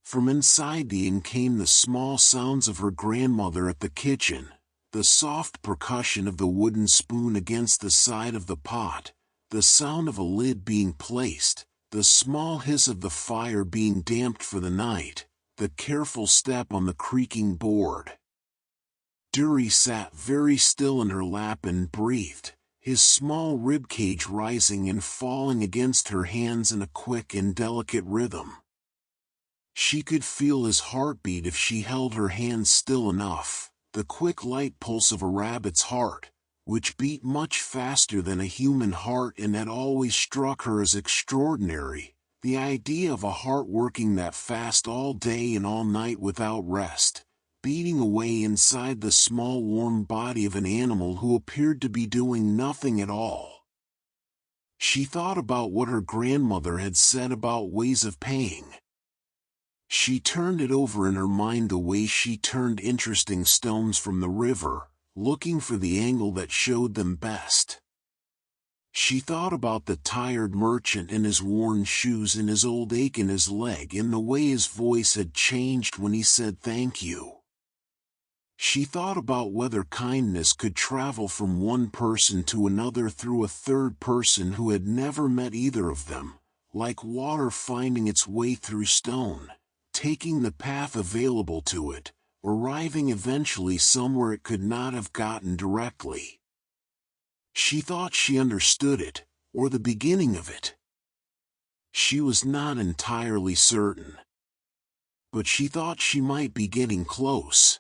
From inside the inn came the small sounds of her grandmother at the kitchen, the soft percussion of the wooden spoon against the side of the pot, the sound of a lid being placed, the small hiss of the fire being damped for the night, the careful step on the creaking board. Duri sat very still in her lap and breathed, his small ribcage rising and falling against her hands in a quick and delicate rhythm. She could feel his heartbeat if she held her hands still enough, the quick light pulse of a rabbit's heart, which beat much faster than a human heart and had always struck her as extraordinary, the idea of a heart working that fast all day and all night without rest, beating away inside the small warm body of an animal who appeared to be doing nothing at all. She thought about what her grandmother had said about ways of paying. She turned it over in her mind the way she turned interesting stones from the river, looking for the angle that showed them best. She thought about the tired merchant and his worn shoes and his old ache in his leg and the way his voice had changed when he said thank you. She thought about whether kindness could travel from one person to another through a third person who had never met either of them, like water finding its way through stone, taking the path available to it, arriving eventually somewhere it could not have gotten directly. She thought she understood it, or the beginning of it. She was not entirely certain. But she thought she might be getting close.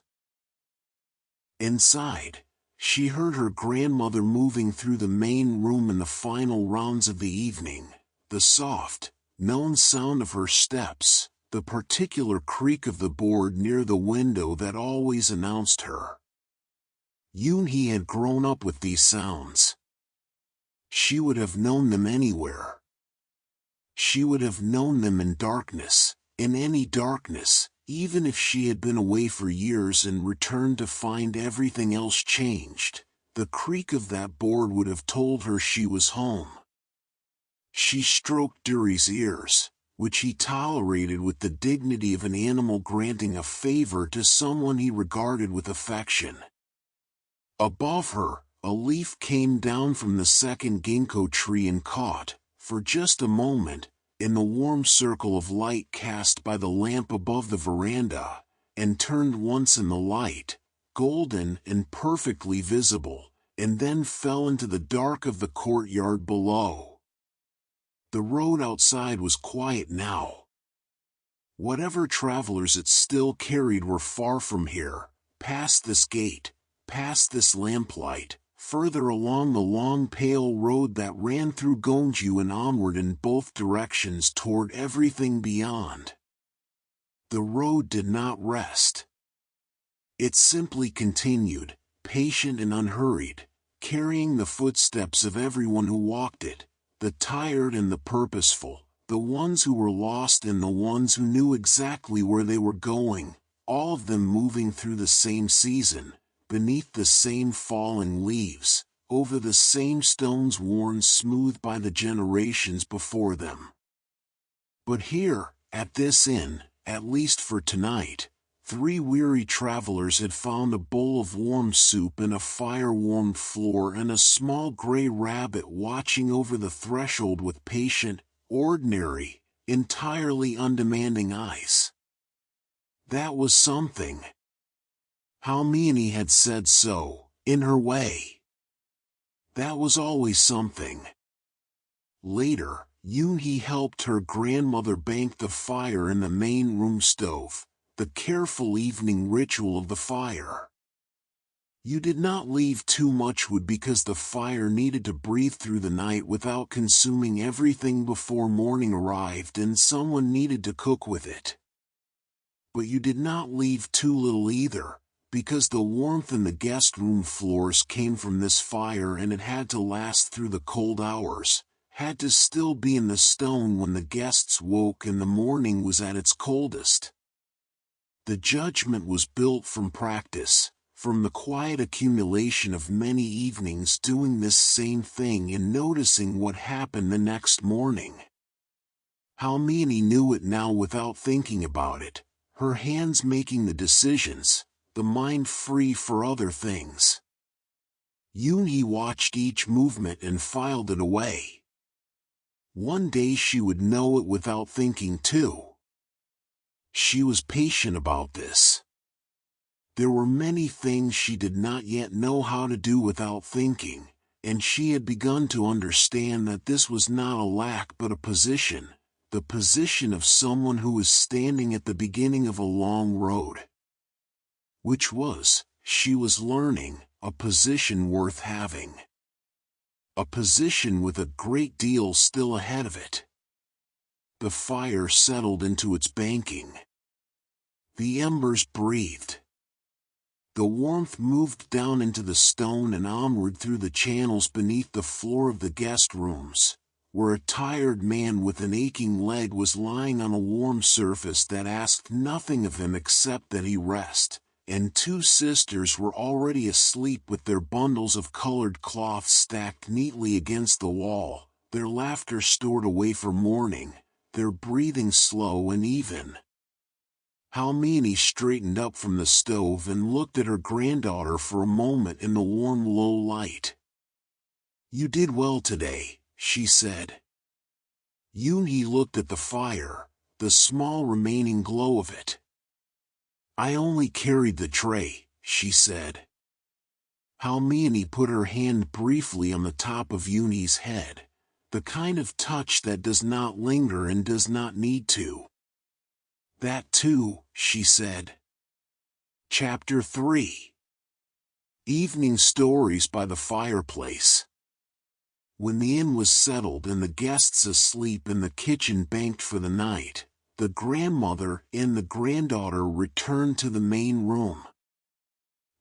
Inside, she heard her grandmother moving through the main room in the final rounds of the evening, the soft, known sound of her steps, the particular creak of the board near the window that always announced her. Yoon-hee had grown up with these sounds. She would have known them anywhere. She would have known them in darkness, in any darkness, even if she had been away for years and returned to find everything else changed. The creak of that board would have told her she was home. She stroked Duri's ears, which he tolerated with the dignity of an animal granting a favor to someone he regarded with affection. Above her, a leaf came down from the second ginkgo tree and caught, for just a moment, in the warm circle of light cast by the lamp above the veranda, and turned once in the light, golden and perfectly visible, and then fell into the dark of the courtyard below. The road outside was quiet now. Whatever travelers it still carried were far from here, past this gate, past this lamplight, further along the long pale road that ran through Gongju and onward in both directions toward everything beyond. The road did not rest. It simply continued, patient and unhurried, carrying the footsteps of everyone who walked it, the tired and the purposeful, the ones who were lost and the ones who knew exactly where they were going, all of them moving through the same season, beneath the same falling leaves, over the same stones worn smooth by the generations before them. But here, at this inn, at least for tonight, 3 weary travelers had found a bowl of warm soup and a fire-warmed floor and a small gray rabbit watching over the threshold with patient, ordinary, entirely undemanding eyes. That was something. Halmeoni had said so, in her way. That was always something. Later, Yoon-hee helped her grandmother bank the fire in the main room stove, the careful evening ritual of the fire. You did not leave too much wood because the fire needed to breathe through the night without consuming everything before morning arrived and someone needed to cook with it. But you did not leave too little either, because the warmth in the guest room floors came from this fire and it had to last through the cold hours, had to still be in the stone when the guests woke and the morning was at its coldest. The judgment was built from practice, from the quiet accumulation of many evenings doing this same thing and noticing what happened the next morning. Halmeoni knew it now without thinking about it, her hands making the decisions, the mind free for other things. Yoon-hee watched each movement and filed it away. One day she would know it without thinking too. She was patient about this. There were many things she did not yet know how to do without thinking, and she had begun to understand that this was not a lack but a position, the position of someone who was standing at the beginning of a long road. Which was, she was learning, a position worth having. A position with a great deal still ahead of it. The fire settled into its banking. The embers breathed. The warmth moved down into the stone and onward through the channels beneath the floor of the guest rooms, where a tired man with an aching leg was lying on a warm surface that asked nothing of him except that he rest, and two sisters were already asleep with their bundles of colored cloth stacked neatly against the wall, their laughter stored away for morning, their breathing slow and even. Halmeoni straightened up from the stove and looked at her granddaughter for a moment in the warm low light. "You did well today," she said. Yoon-hee looked at the fire, the small remaining glow of it. "I only carried the tray," she said. Halmeoni put her hand briefly on the top of Yoon-hee's head, the kind of touch that does not linger and does not need to. "That too," she said. Chapter 3. Evening Stories by the Fireplace. When the inn was settled and the guests asleep and the kitchen banked for the night, the grandmother and the granddaughter returned to the main room.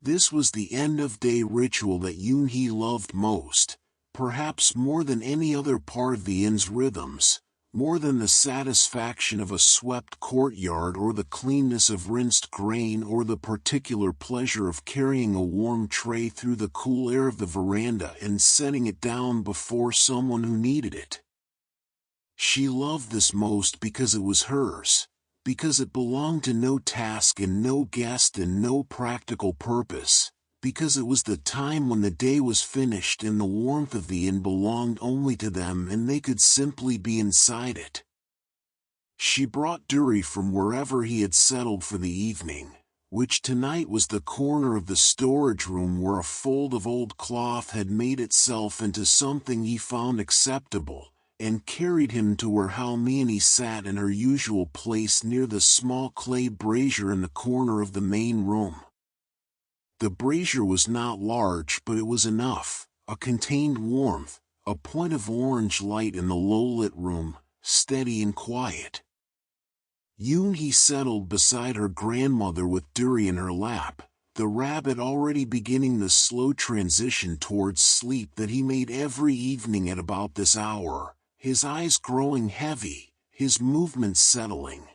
This was the end-of-day ritual that Yoon-hee loved most, perhaps more than any other part of the inn's rhythms, more than the satisfaction of a swept courtyard or the cleanness of rinsed grain or the particular pleasure of carrying a warm tray through the cool air of the veranda and setting it down before someone who needed it. She loved this most because it was hers, because it belonged to no task and no guest and no practical purpose, because it was the time when the day was finished and the warmth of the inn belonged only to them and they could simply be inside it. She brought Duri from wherever he had settled for the evening, which tonight was the corner of the storage room where a fold of old cloth had made itself into something he found acceptable, and carried him to where Halmeoni sat in her usual place near the small clay brazier in the corner of the main room. The brazier was not large but it was enough, a contained warmth, a point of orange light in the low-lit room, steady and quiet. Yoon-hee settled beside her grandmother with Duri in her lap, the rabbit already beginning the slow transition towards sleep that he made every evening at about this hour, his eyes growing heavy, his movements settling.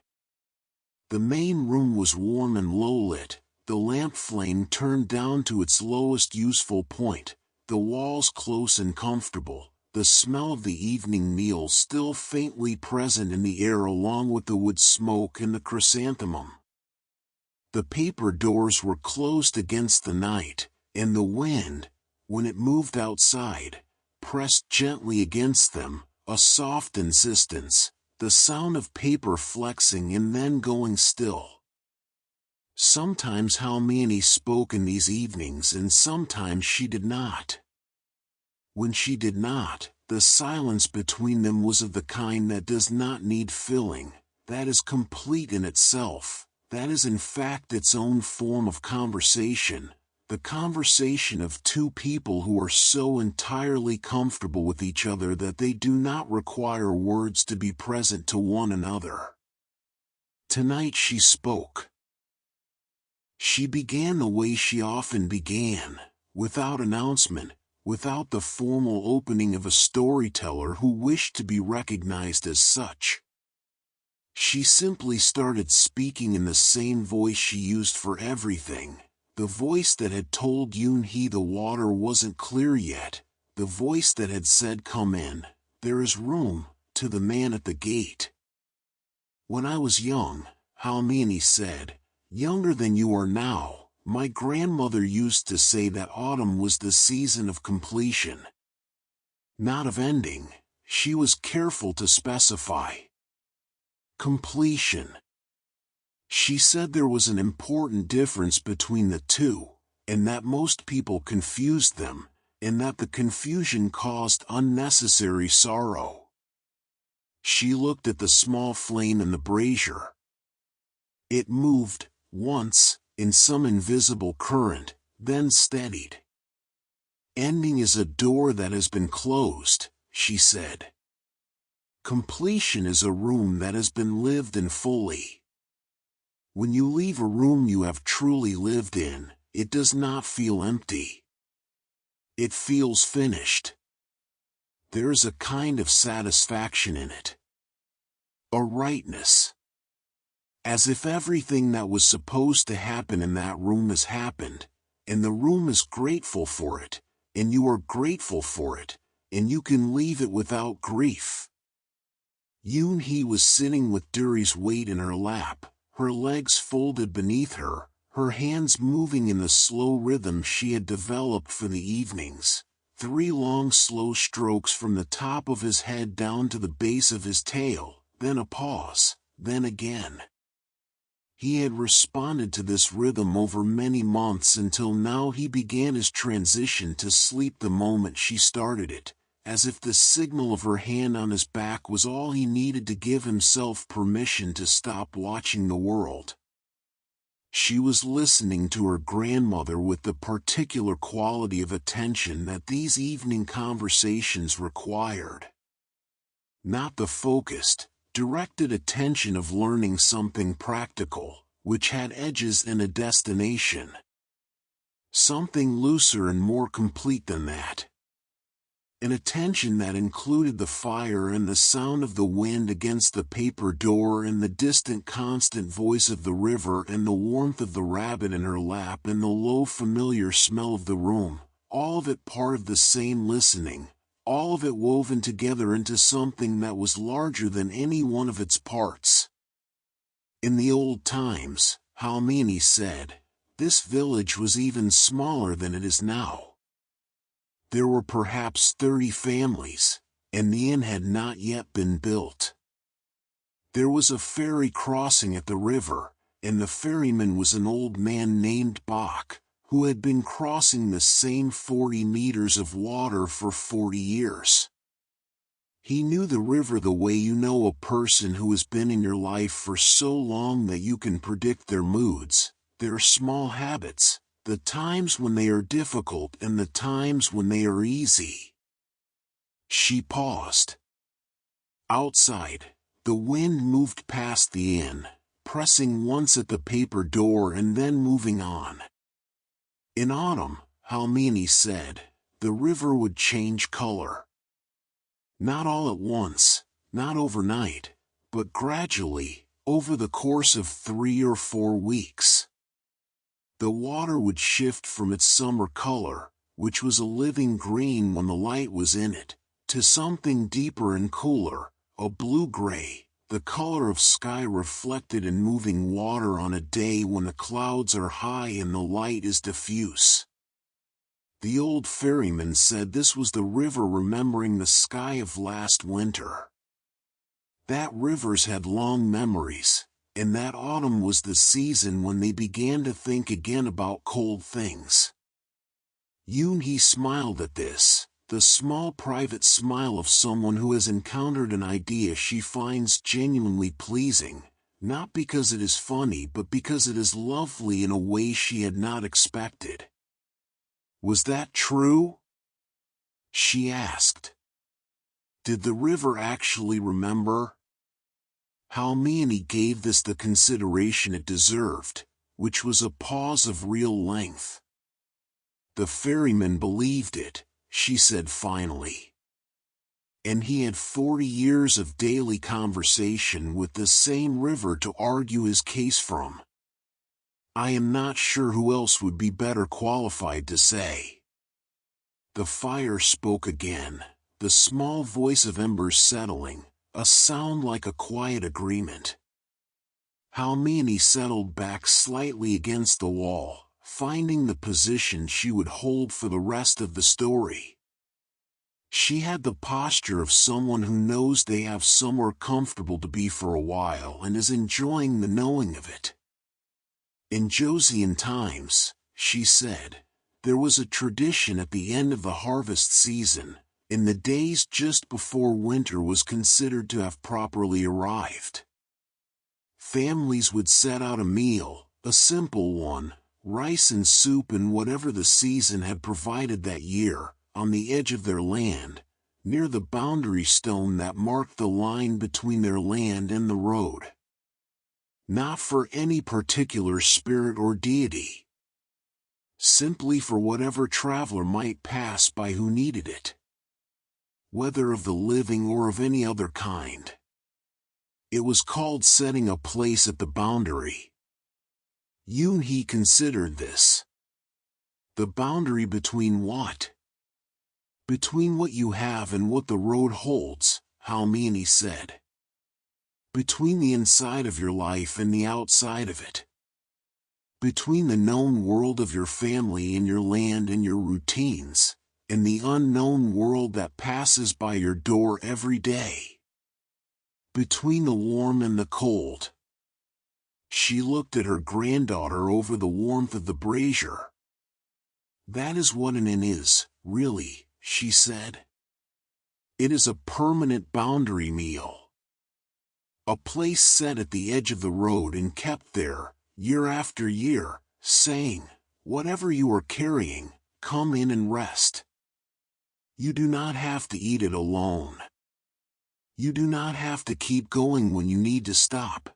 The main room was warm and low-lit, the lamp flame turned down to its lowest useful point, the walls close and comfortable, the smell of the evening meal still faintly present in the air along with the wood smoke and the chrysanthemum. The paper doors were closed against the night, and the wind, when it moved outside, pressed gently against them, a soft insistence, the sound of paper flexing and then going still. Sometimes Halmeoni spoke in these evenings and sometimes she did not. When she did not, the silence between them was of the kind that does not need filling, that is complete in itself, that is in fact its own form of conversation, the conversation of two people who are so entirely comfortable with each other that they do not require words to be present to one another. Tonight she spoke. She began the way she often began, without announcement, without the formal opening of a storyteller who wished to be recognized as such. She simply started speaking in the same voice she used for everything, the voice that had told Yoon-hee the water wasn't clear yet, the voice that had said "Come in, there is room," to the man at the gate. "When I was young," Halmeoni said, "younger than you are now, my grandmother used to say that autumn was the season of completion. Not of ending," she was careful to specify. Completion. She said there was an important difference between the two, and that most people confused them, and that the confusion caused unnecessary sorrow. She looked at the small flame in the brazier. It moved, once, in some invisible current, then steadied. "Ending is a door that has been closed," she said. "Completion is a room that has been lived in fully. When you leave a room you have truly lived in, it does not feel empty. It feels finished. There is a kind of satisfaction in it. A rightness. As if everything that was supposed to happen in that room has happened, and the room is grateful for it, and you are grateful for it, and you can leave it without grief." Yoon-hee was sitting with Duri's weight in her lap, her legs folded beneath her, her hands moving in the slow rhythm she had developed for the evenings, 3 long slow strokes from the top of his head down to the base of his tail, then a pause, then again. He had responded to this rhythm over many months until now he began his transition to sleep the moment she started it, as if the signal of her hand on his back was all he needed to give himself permission to stop watching the world. She was listening to her grandmother with the particular quality of attention that these evening conversations required. Not the focused, directed attention of learning something practical, which had edges and a destination. Something looser and more complete than that. An attention that included the fire and the sound of the wind against the paper door and the distant constant voice of the river and the warmth of the rabbit in her lap and the low familiar smell of the room, all of it part of the same listening, all of it woven together into something that was larger than any one of its parts. In the old times, Halmeoni said, this village was even smaller than it is now. There were perhaps 30 families, and the inn had not yet been built. There was a ferry crossing at the river, and the ferryman was an old man named Bach, who had been crossing the same 40 meters of water for 40 years. He knew the river the way you know a person who has been in your life for so long that you can predict their moods, their small habits, the times when they are difficult and the times when they are easy. She paused. Outside, the wind moved past the inn, pressing once at the paper door and then moving on. In autumn, Halmeoni said, the river would change color. Not all at once, not overnight, but gradually, over the course of 3 or 4 weeks. The water would shift from its summer color, which was a living green when the light was in it, to something deeper and cooler, a blue-gray, the color of sky reflected in moving water on a day when the clouds are high and the light is diffuse. The old ferryman said this was the river remembering the sky of last winter. That rivers had long memories, and that autumn was the season when they began to think again about cold things. Yoon-hee smiled at this, the small private smile of someone who has encountered an idea she finds genuinely pleasing, not because it is funny but because it is lovely in a way she had not expected. Was that true? She asked. Did the river actually remember? Halmeoni gave this the consideration it deserved, which was a pause of real length. The ferryman believed it, she said finally. And he had 40 years of daily conversation with the same river to argue his case from. I am not sure who else would be better qualified to say. The fire spoke again, the small voice of embers settling, a sound like a quiet agreement. Halmeoni settled back slightly against the wall, finding the position she would hold for the rest of the story. She had the posture of someone who knows they have somewhere comfortable to be for a while and is enjoying the knowing of it. In Joseon times, she said, there was a tradition at the end of the harvest season, in the days just before winter was considered to have properly arrived. Families would set out a meal, a simple one, rice and soup and whatever the season had provided that year, on the edge of their land, near the boundary stone that marked the line between their land and the road. Not for any particular spirit or deity. Simply for whatever traveler might pass by who needed it. Whether of the living or of any other kind. It was called setting a place at the boundary. Yoon-hee considered this. The boundary between what? Between what you have and what the road holds, Halmeoni said. Between the inside of your life and the outside of it. Between the known world of your family and your land and your routines, and the unknown world that passes by your door every day. Between the warm and the cold. She looked at her granddaughter over the warmth of the brazier. That is what an inn is, really, she said. It is a permanent boundary meal. A place set at the edge of the road and kept there, year after year, saying, whatever you are carrying, come in and rest. You do not have to eat it alone. You do not have to keep going when you need to stop.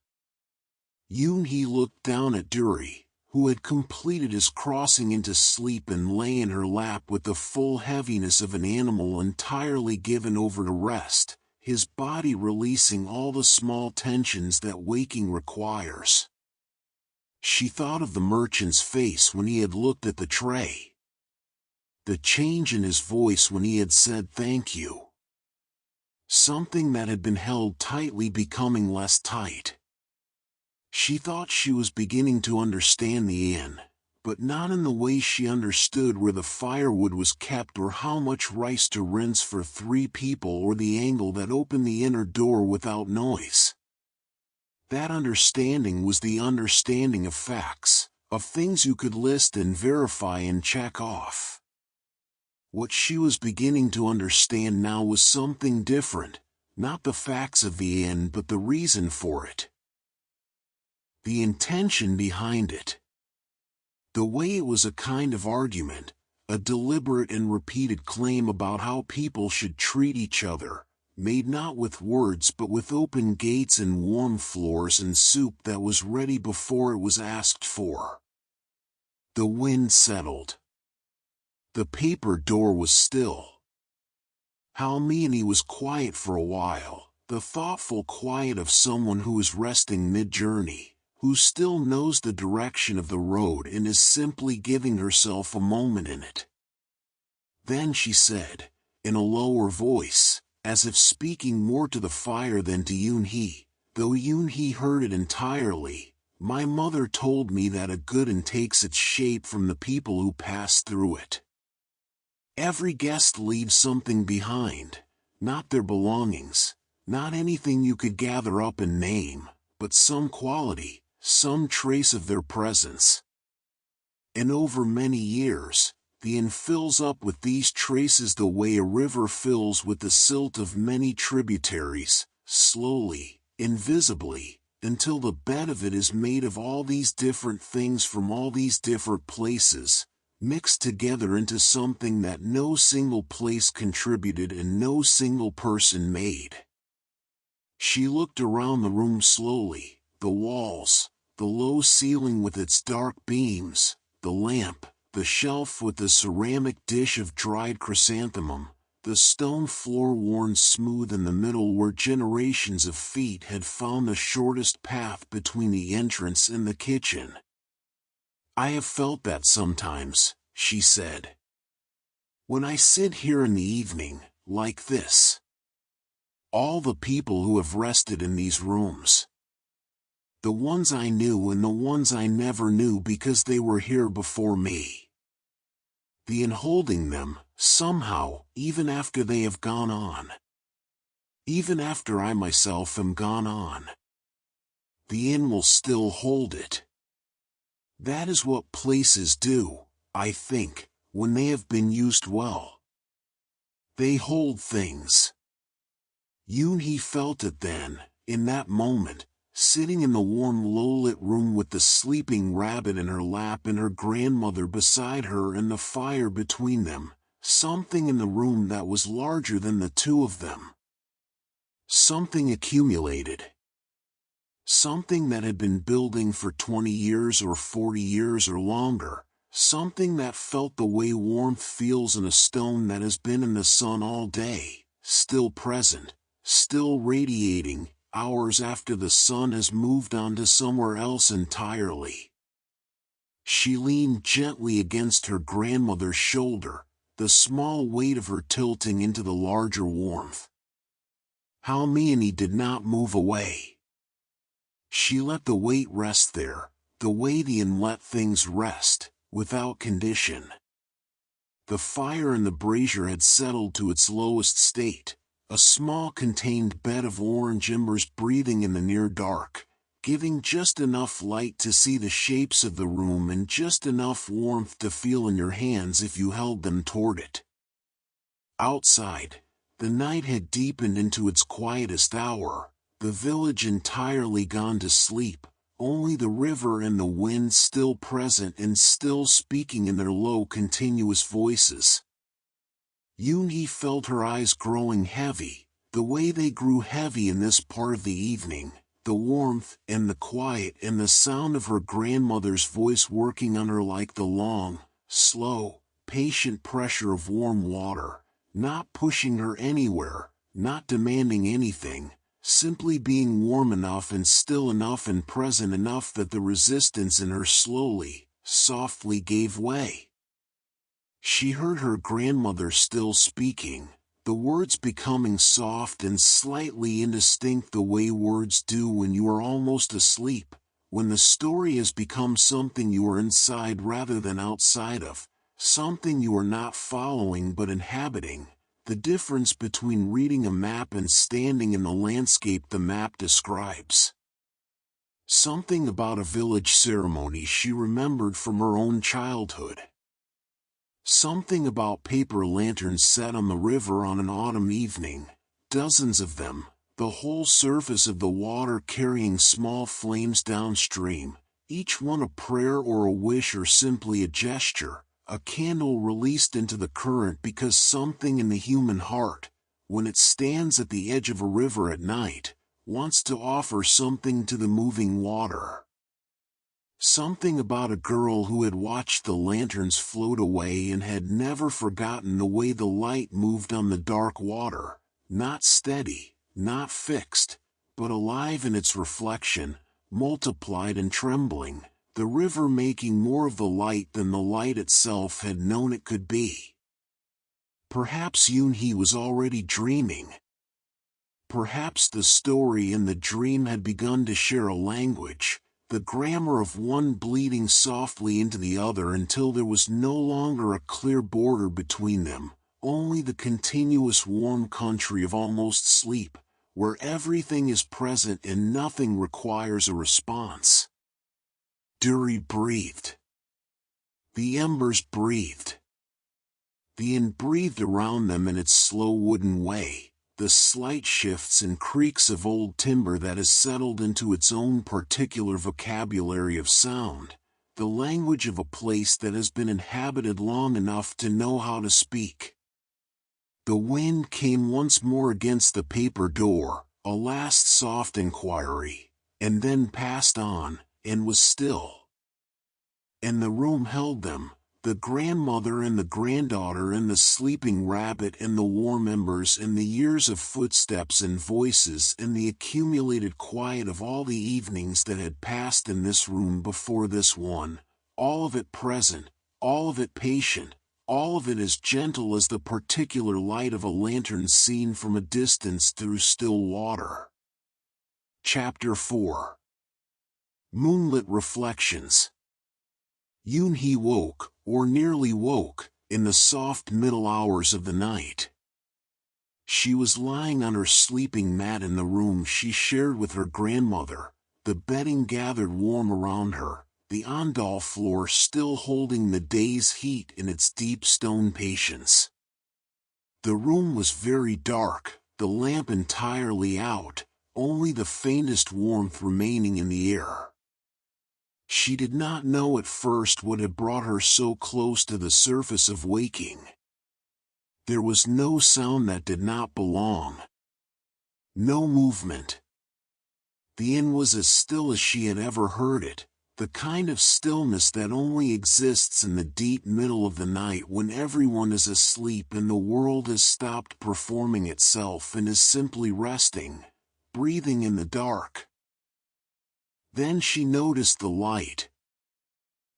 Yoon-hee looked down at Duri, who had completed his crossing into sleep and lay in her lap with the full heaviness of an animal entirely given over to rest, his body releasing all the small tensions that waking requires. She thought of the merchant's face when he had looked at the tray. The change in his voice when he had said thank you. Something that had been held tightly becoming less tight. She thought she was beginning to understand the inn, but not in the way she understood where the firewood was kept or how much rice to rinse for 3 people or the angle that opened the inner door without noise. That understanding was the understanding of facts, of things you could list and verify and check off. What she was beginning to understand now was something different, not the facts of the inn but the reason for it. The intention behind it. The way it was a kind of argument, a deliberate and repeated claim about how people should treat each other, made not with words but with open gates and warm floors and soup that was ready before it was asked for. The wind settled. The paper door was still. Halmeoni was quiet for a while, the thoughtful quiet of someone who is resting mid-journey, who still knows the direction of the road and is simply giving herself a moment in it. Then she said, in a lower voice, as if speaking more to the fire than to Yoon-hee, though Yoon-hee heard it entirely, my mother told me that a good inn takes its shape from the people who pass through it. Every guest leaves something behind, not their belongings, not anything you could gather up and name, but some quality, some trace of their presence. And over many years, the inn fills up with these traces the way a river fills with the silt of many tributaries, slowly, invisibly, until the bed of it is made of all these different things from all these different places, mixed together into something that no single place contributed and no single person made. She looked around the room slowly, the walls, the low ceiling with its dark beams, the lamp, the shelf with the ceramic dish of dried chrysanthemum, the stone floor worn smooth in the middle where generations of feet had found the shortest path between the entrance and the kitchen. "I have felt that sometimes," she said. "When I sit here in the evening, like this. All the people who have rested in these rooms. The ones I knew and the ones I never knew because they were here before me. The enholding them, somehow, even after they have gone on. Even after I myself am gone on. The inn will still hold it. That is what places do, I think, when they have been used well. They hold things." Yoon-hee felt it then, in that moment, sitting in the warm low-lit room with the sleeping rabbit in her lap and her grandmother beside her and the fire between them, something in the room that was larger than the two of them. Something accumulated. Something that had been building for 20 years or 40 years or longer, something that felt the way warmth feels in a stone that has been in the sun all day, still present, still radiating, hours after the sun has moved on to somewhere else entirely. She leaned gently against her grandmother's shoulder, the small weight of her tilting into the larger warmth. Halmeoni did not move away. She let the weight rest there, the way the inn let things rest, without condition. The fire in the brazier had settled to its lowest state, a small contained bed of orange embers breathing in the near dark, giving just enough light to see the shapes of the room and just enough warmth to feel in your hands if you held them toward it. Outside, the night had deepened into its quietest hour, the village entirely gone to sleep, only the river and the wind still present and still speaking in their low continuous voices. Yoon-hee felt her eyes growing heavy, the way they grew heavy in this part of the evening, the warmth and the quiet and the sound of her grandmother's voice working on her like the long, slow, patient pressure of warm water, not pushing her anywhere, not demanding anything, simply being warm enough and still enough and present enough that the resistance in her slowly, softly gave way. She heard her grandmother still speaking, the words becoming soft and slightly indistinct the way words do when you are almost asleep, when the story has become something you are inside rather than outside of, something you are not following but inhabiting, the difference between reading a map and standing in the landscape the map describes. Something about a village ceremony she remembered from her own childhood. Something about paper lanterns set on the river on an autumn evening, dozens of them, the whole surface of the water carrying small flames downstream, each one a prayer or a wish or simply a gesture, a candle released into the current because something in the human heart, when it stands at the edge of a river at night, wants to offer something to the moving water. Something about a girl who had watched the lanterns float away and had never forgotten the way the light moved on the dark water, not steady, not fixed, but alive in its reflection, multiplied and trembling, the river making more of the light than the light itself had known it could be. Perhaps Yoon-hee was already dreaming. Perhaps the story and the dream had begun to share a language, the grammar of one bleeding softly into the other until there was no longer a clear border between them, only the continuous warm country of almost sleep, where everything is present and nothing requires a response. Duri breathed. The embers breathed. The inn breathed around them in its slow wooden way, the slight shifts and creaks of old timber that has settled into its own particular vocabulary of sound, the language of a place that has been inhabited long enough to know how to speak. The wind came once more against the paper door, a last soft inquiry, and then passed on, and was still. And the room held them, the grandmother and the granddaughter and the sleeping rabbit and the warm embers and the years of footsteps and voices and the accumulated quiet of all the evenings that had passed in this room before this one, all of it present, all of it patient, all of it as gentle as the particular light of a lantern seen from a distance through still water. Chapter 4. Moonlit Reflections. Yoon-hee woke, or nearly woke, in the soft middle hours of the night. She was lying on her sleeping mat in the room she shared with her grandmother, the bedding gathered warm around her, the ondol floor still holding the day's heat in its deep stone patience. The room was very dark, the lamp entirely out, only the faintest warmth remaining in the air. She did not know at first what had brought her so close to the surface of waking. There was no sound that did not belong. No movement. The inn was as still as she had ever heard it, the kind of stillness that only exists in the deep middle of the night when everyone is asleep and the world has stopped performing itself and is simply resting, breathing in the dark. Then she noticed the light.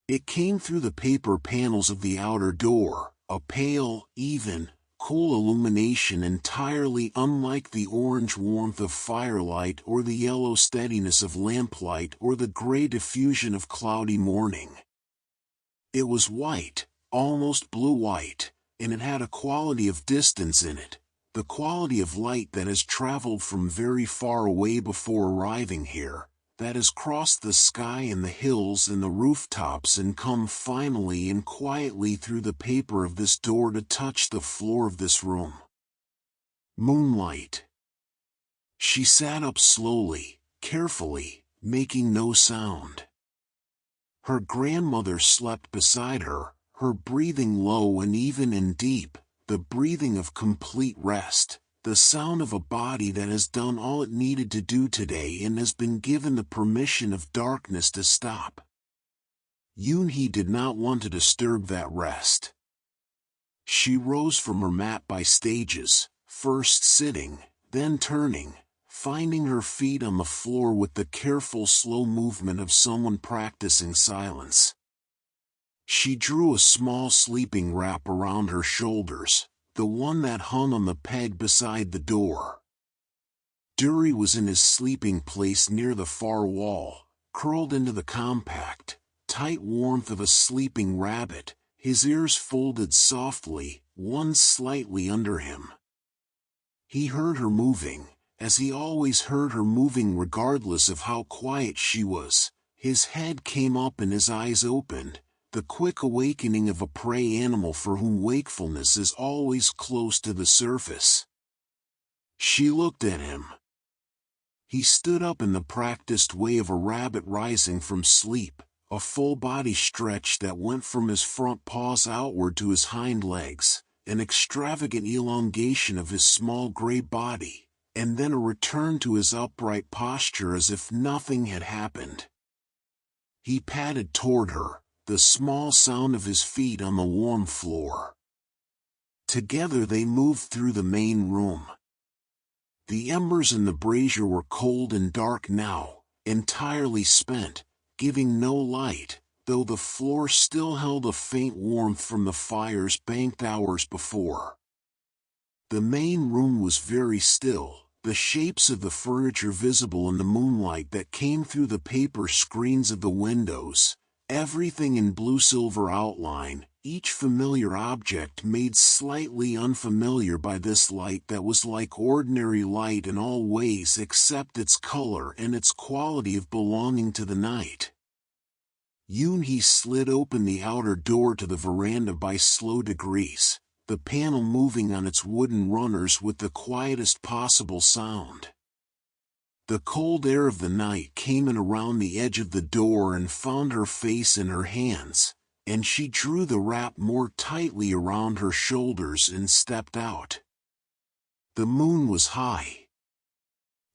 It came through the paper panels of the outer door, a pale, even, cool illumination entirely unlike the orange warmth of firelight or the yellow steadiness of lamplight or the gray diffusion of cloudy morning. It was white, almost blue-white, and it had a quality of distance in it, the quality of light that has traveled from very far away before arriving here, that has crossed the sky and the hills and the rooftops and come finally and quietly through the paper of this door to touch the floor of this room. Moonlight. She sat up slowly, carefully, making no sound. Her grandmother slept beside her, her breathing low and even and deep, the breathing of complete rest. The sound of a body that has done all it needed to do today and has been given the permission of darkness to stop. Yoon-hee did not want to disturb that rest. She rose from her mat by stages, first sitting, then turning, finding her feet on the floor with the careful slow movement of someone practicing silence. She drew a small sleeping wrap around her shoulders, the one that hung on the peg beside the door. Duri was in his sleeping place near the far wall, curled into the compact, tight warmth of a sleeping rabbit, his ears folded softly, one slightly under him. He heard her moving, as he always heard her moving regardless of how quiet she was. His head came up and his eyes opened, the quick awakening of a prey animal for whom wakefulness is always close to the surface. She looked at him. He stood up in the practiced way of a rabbit rising from sleep, a full body stretch that went from his front paws outward to his hind legs, an extravagant elongation of his small gray body, and then a return to his upright posture as if nothing had happened. He padded toward her, the small sound of his feet on the warm floor. Together they moved through the main room. The embers in the brazier were cold and dark now, entirely spent, giving no light, though the floor still held a faint warmth from the fires banked hours before. The main room was very still, the shapes of the furniture visible in the moonlight that came through the paper screens of the windows, everything in blue-silver outline, each familiar object made slightly unfamiliar by this light that was like ordinary light in all ways except its color and its quality of belonging to the night. Yoon-hee slid open the outer door to the veranda by slow degrees, the panel moving on its wooden runners with the quietest possible sound. The cold air of the night came in around the edge of the door and found her face in her hands, and she drew the wrap more tightly around her shoulders and stepped out. The moon was high.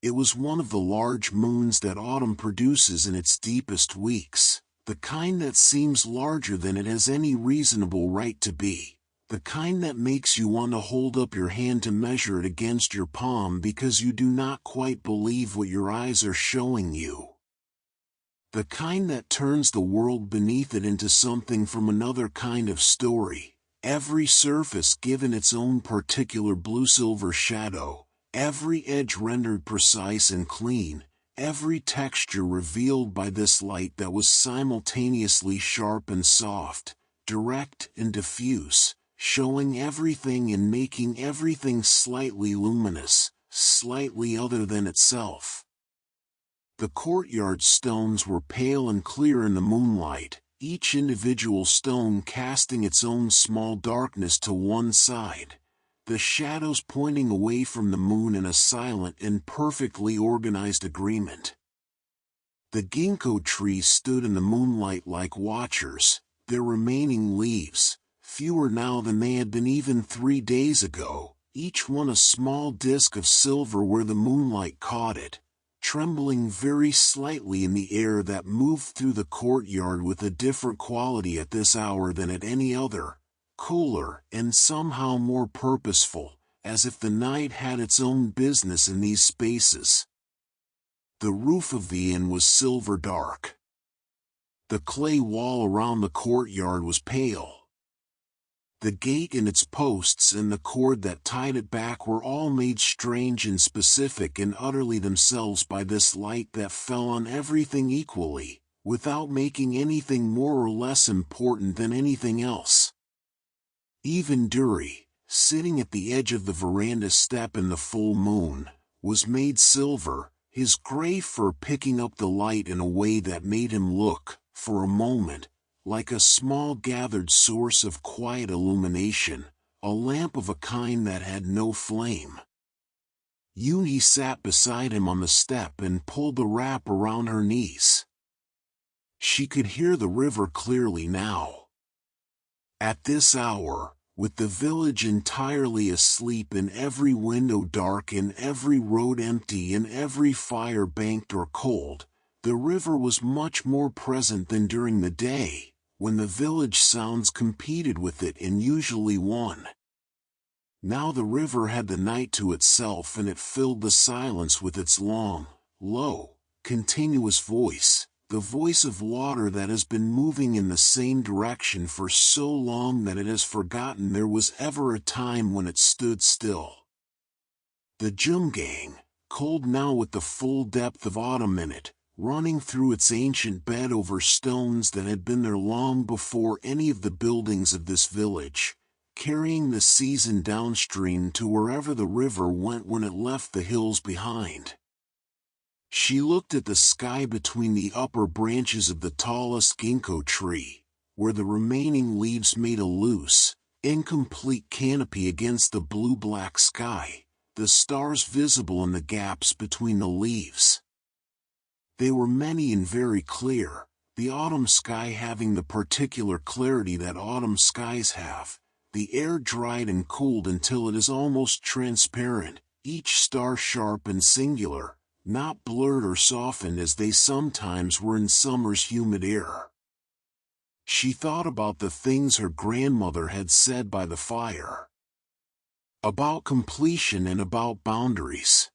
It was one of the large moons that autumn produces in its deepest weeks, the kind that seems larger than it has any reasonable right to be. The kind that makes you want to hold up your hand to measure it against your palm because you do not quite believe what your eyes are showing you. The kind that turns the world beneath it into something from another kind of story, every surface given its own particular blue-silver shadow, every edge rendered precise and clean, every texture revealed by this light that was simultaneously sharp and soft, direct and diffuse, showing everything and making everything slightly luminous, slightly other than itself. The courtyard stones were pale and clear in the moonlight, each individual stone casting its own small darkness to one side, the shadows pointing away from the moon in a silent and perfectly organized agreement. The ginkgo trees stood in the moonlight like watchers, their remaining leaves, fewer now than they had been even 3 days ago, each one a small disk of silver where the moonlight caught it, trembling very slightly in the air that moved through the courtyard with a different quality at this hour than at any other, cooler and somehow more purposeful, as if the night had its own business in these spaces. The roof of the inn was silver dark. The clay wall around the courtyard was pale. The gate and its posts and the cord that tied it back were all made strange and specific and utterly themselves by this light that fell on everything equally, without making anything more or less important than anything else. Even Duri, sitting at the edge of the veranda step in the full moon, was made silver, his gray fur picking up the light in a way that made him look, for a moment, like a small gathered source of quiet illumination, a lamp of a kind that had no flame. Yoon-hee sat beside him on the step and pulled the wrap around her knees. She could hear the river clearly now. At this hour, with the village entirely asleep and every window dark and every road empty and every fire banked or cold, the river was much more present than during the day, when the village sounds competed with it and usually won. Now the river had the night to itself and it filled the silence with its long, low, continuous voice, the voice of water that has been moving in the same direction for so long that it has forgotten there was ever a time when it stood still. The Geumgang, cold now with the full depth of autumn in it, running through its ancient bed over stones that had been there long before any of the buildings of this village, carrying the season downstream to wherever the river went when it left the hills behind. She looked at the sky between the upper branches of the tallest ginkgo tree, where the remaining leaves made a loose, incomplete canopy against the blue-black sky, the stars visible in the gaps between the leaves. They were many and very clear, the autumn sky having the particular clarity that autumn skies have, the air dried and cooled until it is almost transparent, each star sharp and singular, not blurred or softened as they sometimes were in summer's humid air. She thought about the things her grandmother had said by the fire. About completion and about boundaries.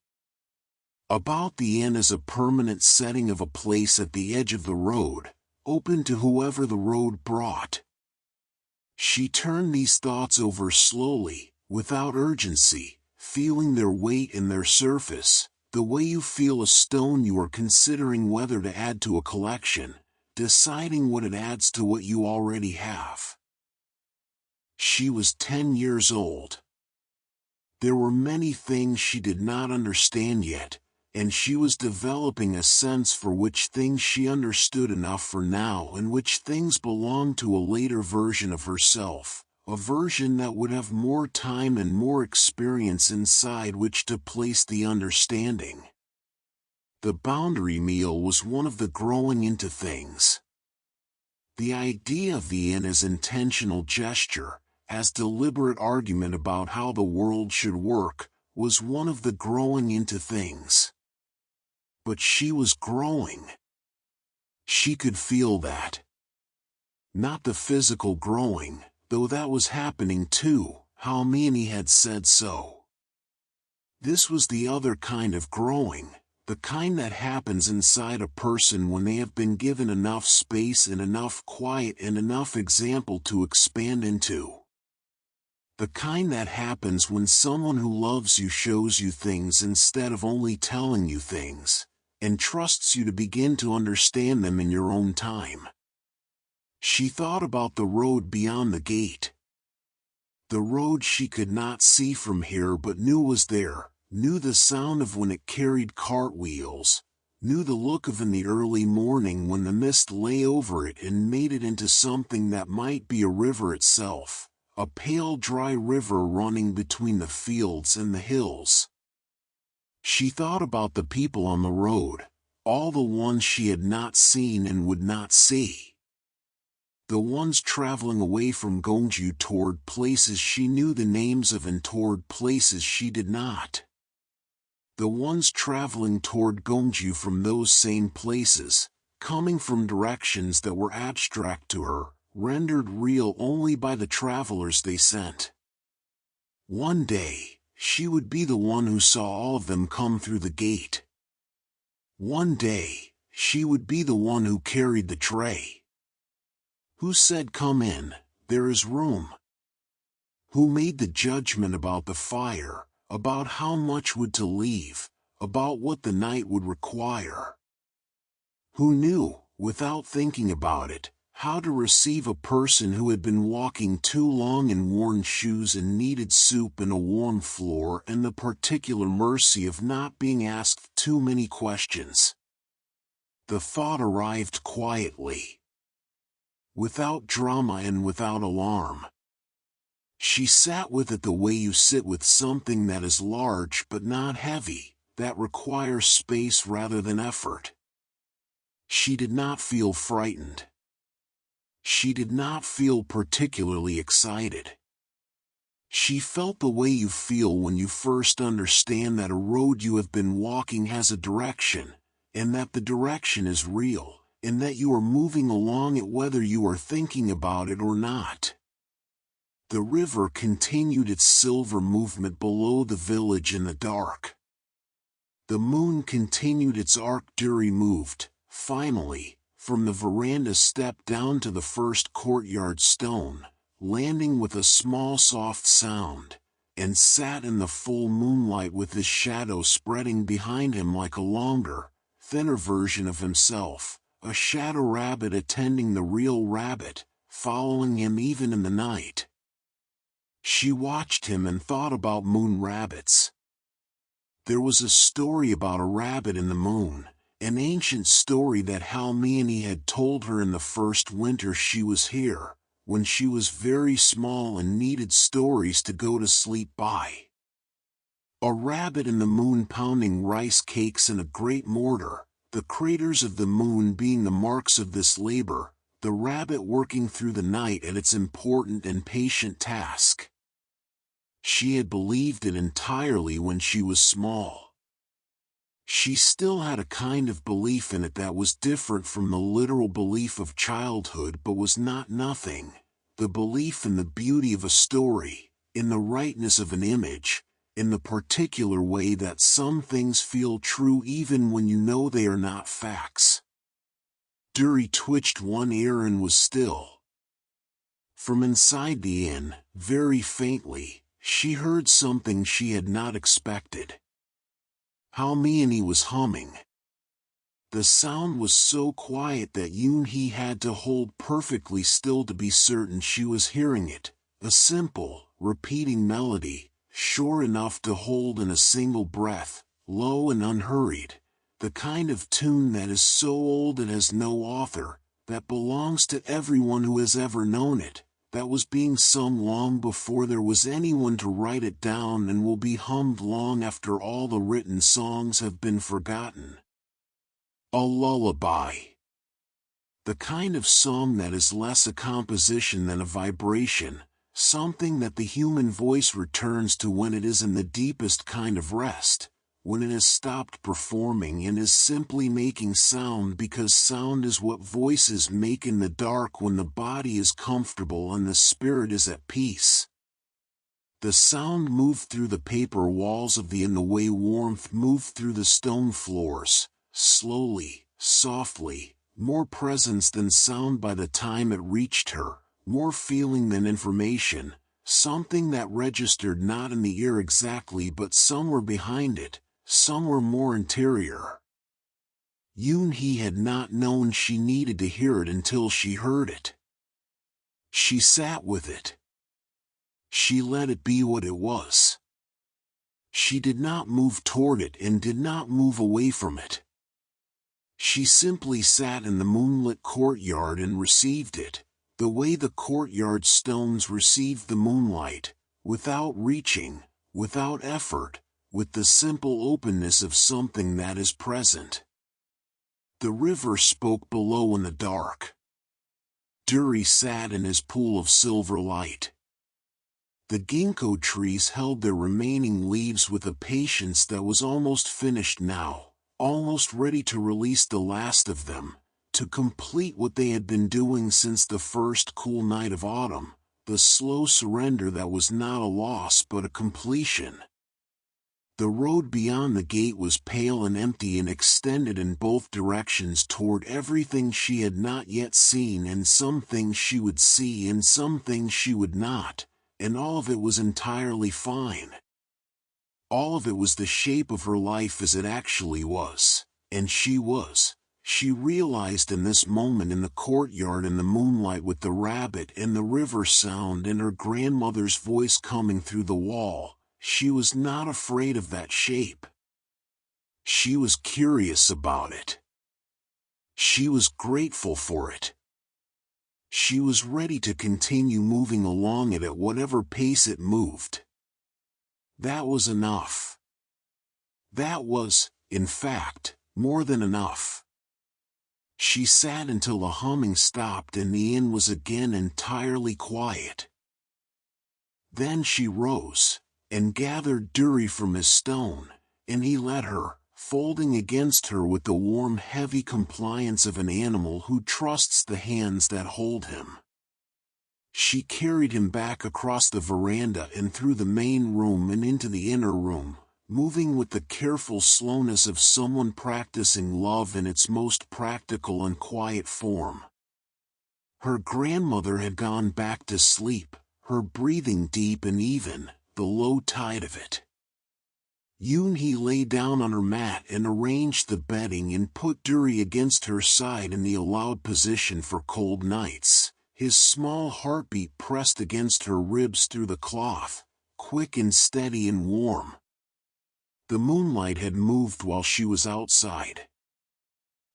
About the inn as a permanent setting of a place at the edge of the road, open to whoever the road brought. She turned these thoughts over slowly, without urgency, feeling their weight and their surface, the way you feel a stone you are considering whether to add to a collection, deciding what it adds to what you already have. She was 10 years old. There were many things she did not understand yet, and she was developing a sense for which things she understood enough for now and which things belonged to a later version of herself, a version that would have more time and more experience inside which to place the understanding. The boundary meal was one of the growing into things. The idea of the inn as intentional gesture, as deliberate argument about how the world should work, was one of the growing into things. But she was growing. She could feel that. Not the physical growing, though that was happening too, Halmeoni had said so. This was the other kind of growing, the kind that happens inside a person when they have been given enough space and enough quiet and enough example to expand into. The kind that happens when someone who loves you shows you things instead of only telling you things, and trusts you to begin to understand them in your own time. She thought about the road beyond the gate. The road she could not see from here but knew was there, knew the sound of when it carried cartwheels, knew the look of in the early morning when the mist lay over it and made it into something that might be a river itself, a pale dry river running between the fields and the hills. She thought about the people on the road, all the ones she had not seen and would not see. The ones traveling away from Gongju toward places she knew the names of and toward places she did not. The ones traveling toward Gongju from those same places, coming from directions that were abstract to her, rendered real only by the travelers they sent. One day, she would be the one who saw all of them come through the gate. One day, she would be the one who carried the tray. Who said, "Come in, there is room"? Who made the judgment about the fire, about how much would to leave, about what the night would require? Who knew, without thinking about it, how to receive a person who had been walking too long in worn shoes and needed soup and a warm floor and the particular mercy of not being asked too many questions? The thought arrived quietly, without drama and without alarm. She sat with it the way you sit with something that is large but not heavy, that requires space rather than effort. She did not feel frightened. She did not feel particularly excited. She felt the way you feel when you first understand that a road you have been walking has a direction, and that the direction is real, and that you are moving along it whether you are thinking about it or not. The river continued its silver movement below the village in the dark. The moon continued its arc. Duri moved, finally, from the veranda step down to the first courtyard stone, landing with a small soft sound, and sat in the full moonlight with his shadow spreading behind him like a longer, thinner version of himself, a shadow rabbit attending the real rabbit, following him even in the night. She watched him and thought about moon rabbits. There was a story about a rabbit in the moon, an ancient story that Halmeoni had told her in the first winter she was here, when she was very small and needed stories to go to sleep by. A rabbit in the moon pounding rice cakes in a great mortar, the craters of the moon being the marks of this labor, the rabbit working through the night at its important and patient task. She had believed it entirely when she was small. She still had a kind of belief in it that was different from the literal belief of childhood but was not nothing, the belief in the beauty of a story, in the rightness of an image, in the particular way that some things feel true even when you know they are not facts. Duri twitched one ear and was still. From inside the inn, very faintly, she heard something she had not expected. Halmeoni was humming. The sound was so quiet that Yoon-hee had to hold perfectly still to be certain she was hearing it, a simple, repeating melody, sure enough to hold in a single breath, low and unhurried, the kind of tune that is so old it has no author, that belongs to everyone who has ever known it, that was being sung long before there was anyone to write it down and will be hummed long after all the written songs have been forgotten. A lullaby. The kind of song that is less a composition than a vibration, something that the human voice returns to when it is in the deepest kind of rest, when it has stopped performing and is simply making sound, because sound is what voices make in the dark when the body is comfortable and the spirit is at peace. The sound moved through the paper walls of the inn the way warmth moved through the stone floors, slowly, softly, more presence than sound by the time it reached her, more feeling than information, something that registered not in the ear exactly but somewhere behind it, somewhere more interior. Yoon-hee had not known she needed to hear it until she heard it. She sat with it. She let it be what it was. She did not move toward it and did not move away from it. She simply sat in the moonlit courtyard and received it, the way the courtyard stones received the moonlight, without reaching, without effort, with the simple openness of something that is present. The river spoke below in the dark. Duri sat in his pool of silver light. The ginkgo trees held their remaining leaves with a patience that was almost finished now, almost ready to release the last of them, to complete what they had been doing since the first cool night of autumn, the slow surrender that was not a loss but a completion. The road beyond the gate was pale and empty and extended in both directions toward everything she had not yet seen, and some things she would see and some things she would not, and all of it was entirely fine. All of it was the shape of her life as it actually was, and she realized in this moment in the courtyard in the moonlight with the rabbit and the river sound and her grandmother's voice coming through the wall, she was not afraid of that shape. She was curious about it. She was grateful for it. She was ready to continue moving along it at whatever pace it moved. That was enough. That was, in fact, more than enough. She sat until the humming stopped and the inn was again entirely quiet. Then she rose, and gathered Duri from his stone, and he let her, folding against her with the warm heavy compliance of an animal who trusts the hands that hold him. She carried him back across the veranda and through the main room and into the inner room, moving with the careful slowness of someone practicing love in its most practical and quiet form. Her grandmother had gone back to sleep, her breathing deep and even, the low tide of it. Yoon-hee lay down on her mat and arranged the bedding and put Duri against her side in the allowed position for cold nights, his small heartbeat pressed against her ribs through the cloth, quick and steady and warm. The moonlight had moved while she was outside.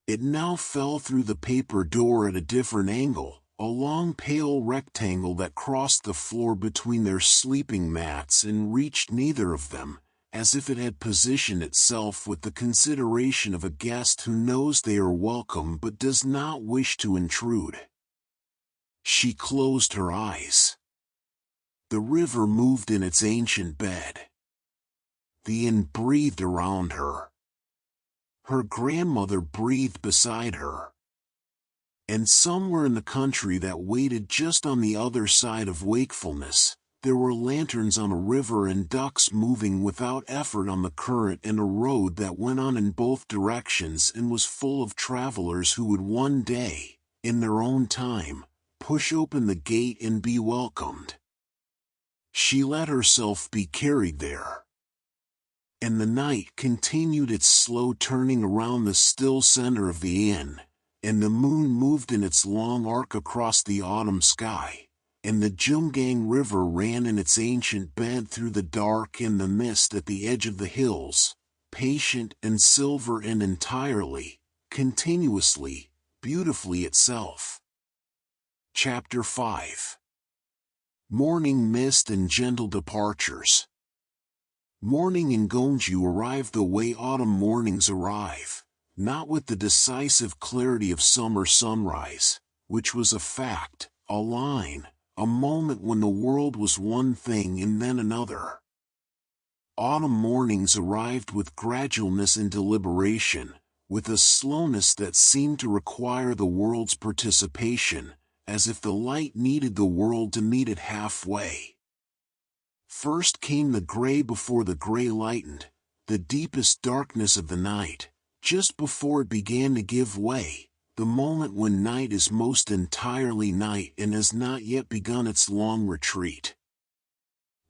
It now fell through the paper door at a different angle, a long pale rectangle that crossed the floor between their sleeping mats and reached neither of them, as if it had positioned itself with the consideration of a guest who knows they are welcome but does not wish to intrude. She closed her eyes. The river moved in its ancient bed. The inn breathed around her. Her grandmother breathed beside her. And somewhere in the country that waited just on the other side of wakefulness, there were lanterns on a river and ducks moving without effort on the current and a road that went on in both directions and was full of travelers who would one day, in their own time, push open the gate and be welcomed. She let herself be carried there. And the night continued its slow turning around the still center of the inn, and the moon moved in its long arc across the autumn sky, and the Geumgang River ran in its ancient bed through the dark and the mist at the edge of the hills, patient and silver and entirely, continuously, beautifully itself. Chapter 5. Morning mist and gentle departures. Morning in Gongju arrived the way autumn mornings arrive, not with the decisive clarity of summer sunrise, which was a fact, a line, a moment when the world was one thing and then another. Autumn mornings arrived with gradualness and deliberation, with a slowness that seemed to require the world's participation, as if the light needed the world to meet it halfway. First came the gray before the gray lightened, the deepest darkness of the night, just before it began to give way, the moment when night is most entirely night and has not yet begun its long retreat.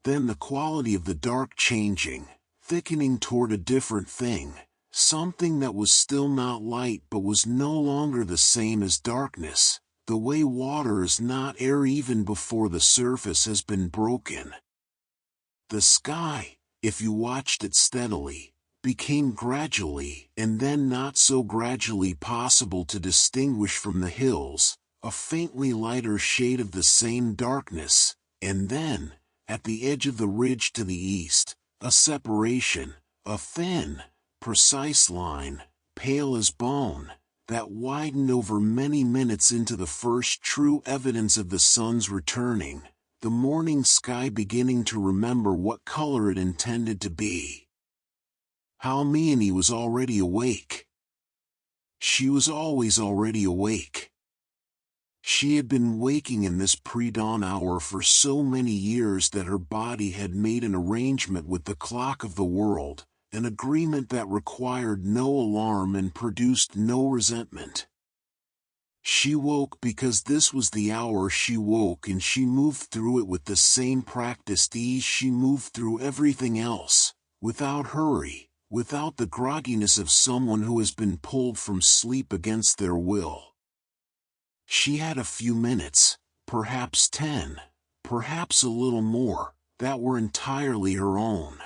Then the quality of the dark changing, thickening toward a different thing, something that was still not light but was no longer the same as darkness, the way water is not air even before the surface has been broken. The sky, if you watched it steadily, became gradually and then not so gradually possible to distinguish from the hills, a faintly lighter shade of the same darkness, and then, at the edge of the ridge to the east, a separation, a thin, precise line, pale as bone, that widened over many minutes into the first true evidence of the sun's returning, the morning sky beginning to remember what color it intended to be. Halmeoni was already awake. She was always already awake. She had been waking in this pre-dawn hour for so many years that her body had made an arrangement with the clock of the world, an agreement that required no alarm and produced no resentment. She woke because this was the hour she woke, and she moved through it with the same practiced ease she moved through everything else, without hurry, without the grogginess of someone who has been pulled from sleep against their will. She had a few minutes, perhaps 10, perhaps a little more, that were entirely her own.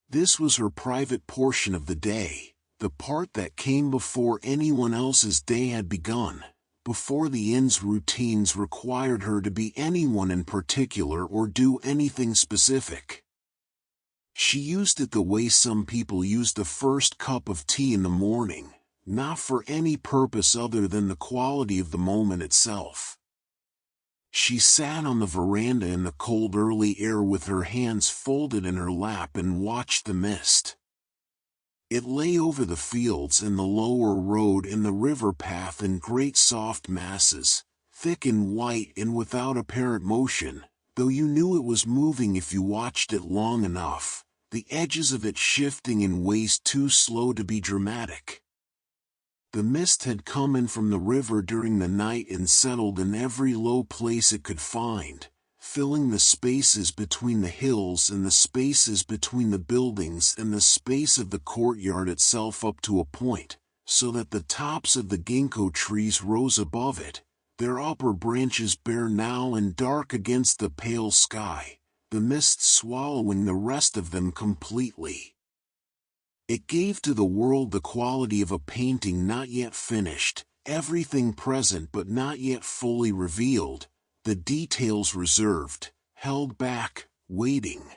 This was her private portion of the day, the part that came before anyone else's day had begun, before the inn's routines required her to be anyone in particular or do anything specific. She used it the way some people use the first cup of tea in the morning, not for any purpose other than the quality of the moment itself. She sat on the veranda in the cold early air with her hands folded in her lap and watched the mist. It lay over the fields and the lower road and the river path in great soft masses, thick and white and without apparent motion, though you knew it was moving if you watched it long enough, the edges of it shifting in ways too slow to be dramatic. The mist had come in from the river during the night and settled in every low place it could find, filling the spaces between the hills and the spaces between the buildings and the space of the courtyard itself up to a point, so that the tops of the ginkgo trees rose above it, their upper branches bare now and dark against the pale sky, the mist swallowing the rest of them completely. It gave to the world the quality of a painting not yet finished, everything present but not yet fully revealed, the details reserved, held back, waiting.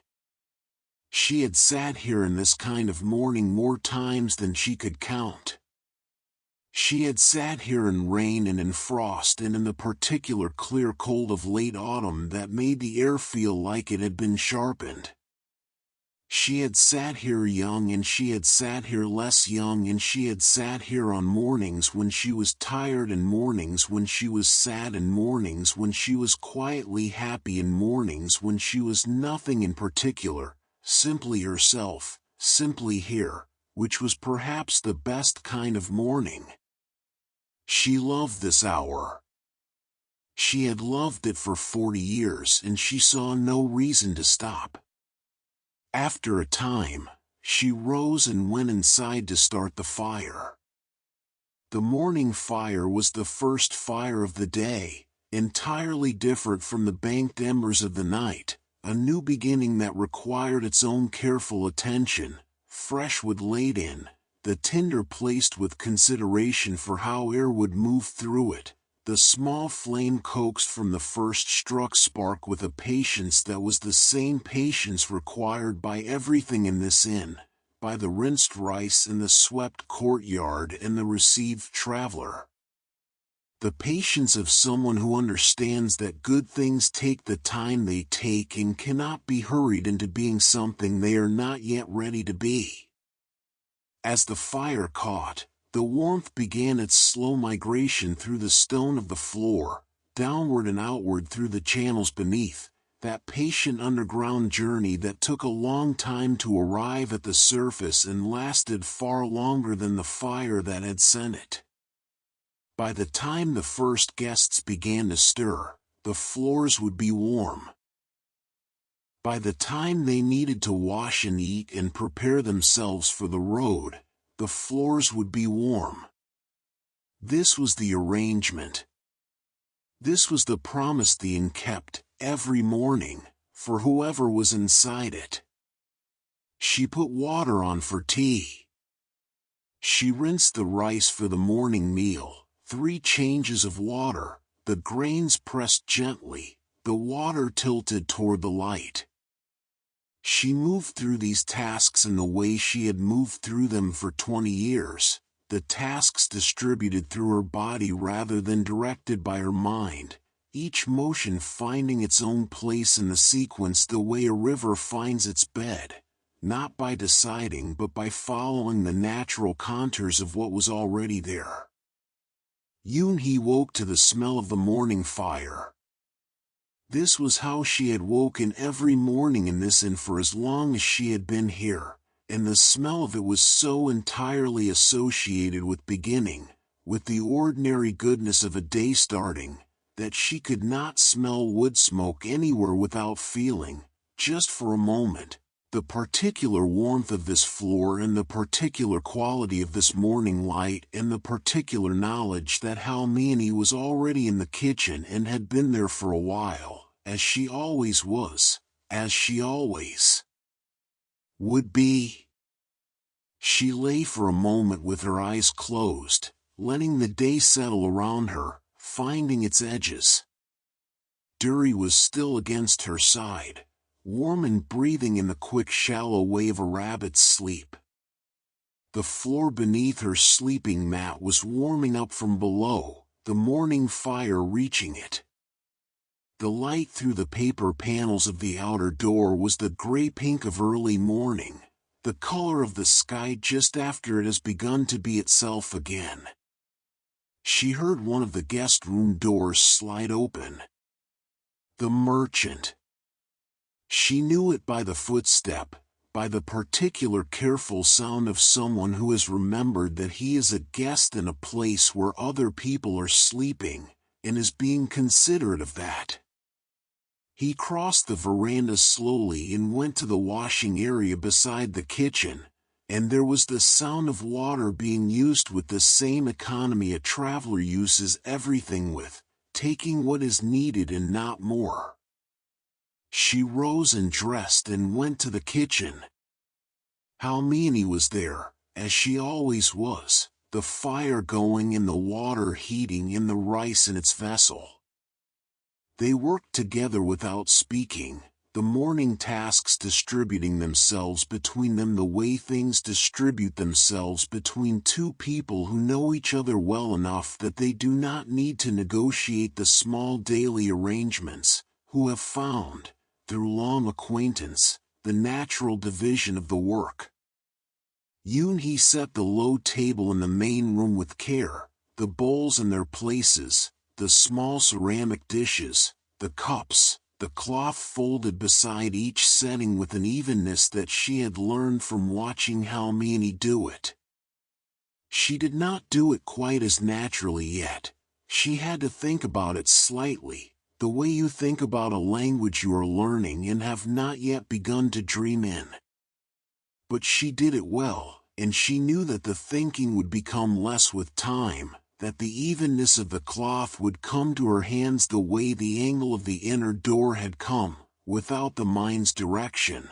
She had sat here in this kind of morning more times than she could count. She had sat here in rain and in frost and in the particular clear cold of late autumn that made the air feel like it had been sharpened. She had sat here young and she had sat here less young, and she had sat here on mornings when she was tired and mornings when she was sad and mornings when she was quietly happy and mornings when she was nothing in particular, simply herself, simply here, which was perhaps the best kind of morning. She loved this hour. She had loved it for 40 years and she saw no reason to stop. After a time, she rose and went inside to start the fire. The morning fire was the first fire of the day, entirely different from the banked embers of the night, a new beginning that required its own careful attention, fresh wood laid in, the tinder placed with consideration for how air would move through it, The small flame coaxed from the first struck spark with a patience that was the same patience required by everything in this inn, by the rinsed rice and the swept courtyard and the received traveler. The patience of someone who understands that good things take the time they take and cannot be hurried into being something they are not yet ready to be. As the fire caught, the warmth began its slow migration through the stone of the floor, downward and outward through the channels beneath, that patient underground journey that took a long time to arrive at the surface and lasted far longer than the fire that had sent it. By the time the first guests began to stir, the floors would be warm. By the time they needed to wash and eat and prepare themselves for the road, the floors would be warm. This was the arrangement. This was the promise the inn kept, every morning, for whoever was inside it. She put water on for tea. She rinsed the rice for the morning meal, 3 changes of water, the grains pressed gently, the water tilted toward the light. She moved through these tasks in the way she had moved through them for 20 years, the tasks distributed through her body rather than directed by her mind, each motion finding its own place in the sequence the way a river finds its bed, not by deciding but by following the natural contours of what was already there. Yoon-hee woke to the smell of the morning fire. This was how she had woken every morning in this inn for as long as she had been here, and the smell of it was so entirely associated with beginning, with the ordinary goodness of a day starting, that she could not smell wood smoke anywhere without feeling, just for a moment, the particular warmth of this floor and the particular quality of this morning light and the particular knowledge that Halmeoni was already in the kitchen and had been there for a while, as she always was, as she always would be. She lay for a moment with her eyes closed, letting the day settle around her, finding its edges. Duri was still against her side, warm and breathing in the quick shallow way of a rabbit's sleep. The floor beneath her sleeping mat was warming up from below, the morning fire reaching it. The light through the paper panels of the outer door was the gray pink of early morning, the color of the sky just after it has begun to be itself again. She heard one of the guest room doors slide open. The merchant. She knew it by the footstep, by the particular careful sound of someone who has remembered that he is a guest in a place where other people are sleeping, and is being considerate of that. He crossed the veranda slowly and went to the washing area beside the kitchen, and there was the sound of water being used with the same economy a traveler uses everything with, taking what is needed and not more. She rose and dressed and went to the kitchen. Halmeoni was there, as she always was, the fire going and the water heating and the rice in its vessel. They worked together without speaking, the morning tasks distributing themselves between them the way things distribute themselves between two people who know each other well enough that they do not need to negotiate the small daily arrangements, who have found, through long acquaintance, the natural division of the work. Yoon-hee set the low table in the main room with care, the bowls in their places, the small ceramic dishes, the cups, the cloth folded beside each setting with an evenness that she had learned from watching Halmeoni do it. She did not do it quite as naturally yet. She had to think about it slightly, the way you think about a language you are learning and have not yet begun to dream in. But she did it well, and she knew that the thinking would become less with time, that the evenness of the cloth would come to her hands the way the angle of the inner door had come, without the mind's direction.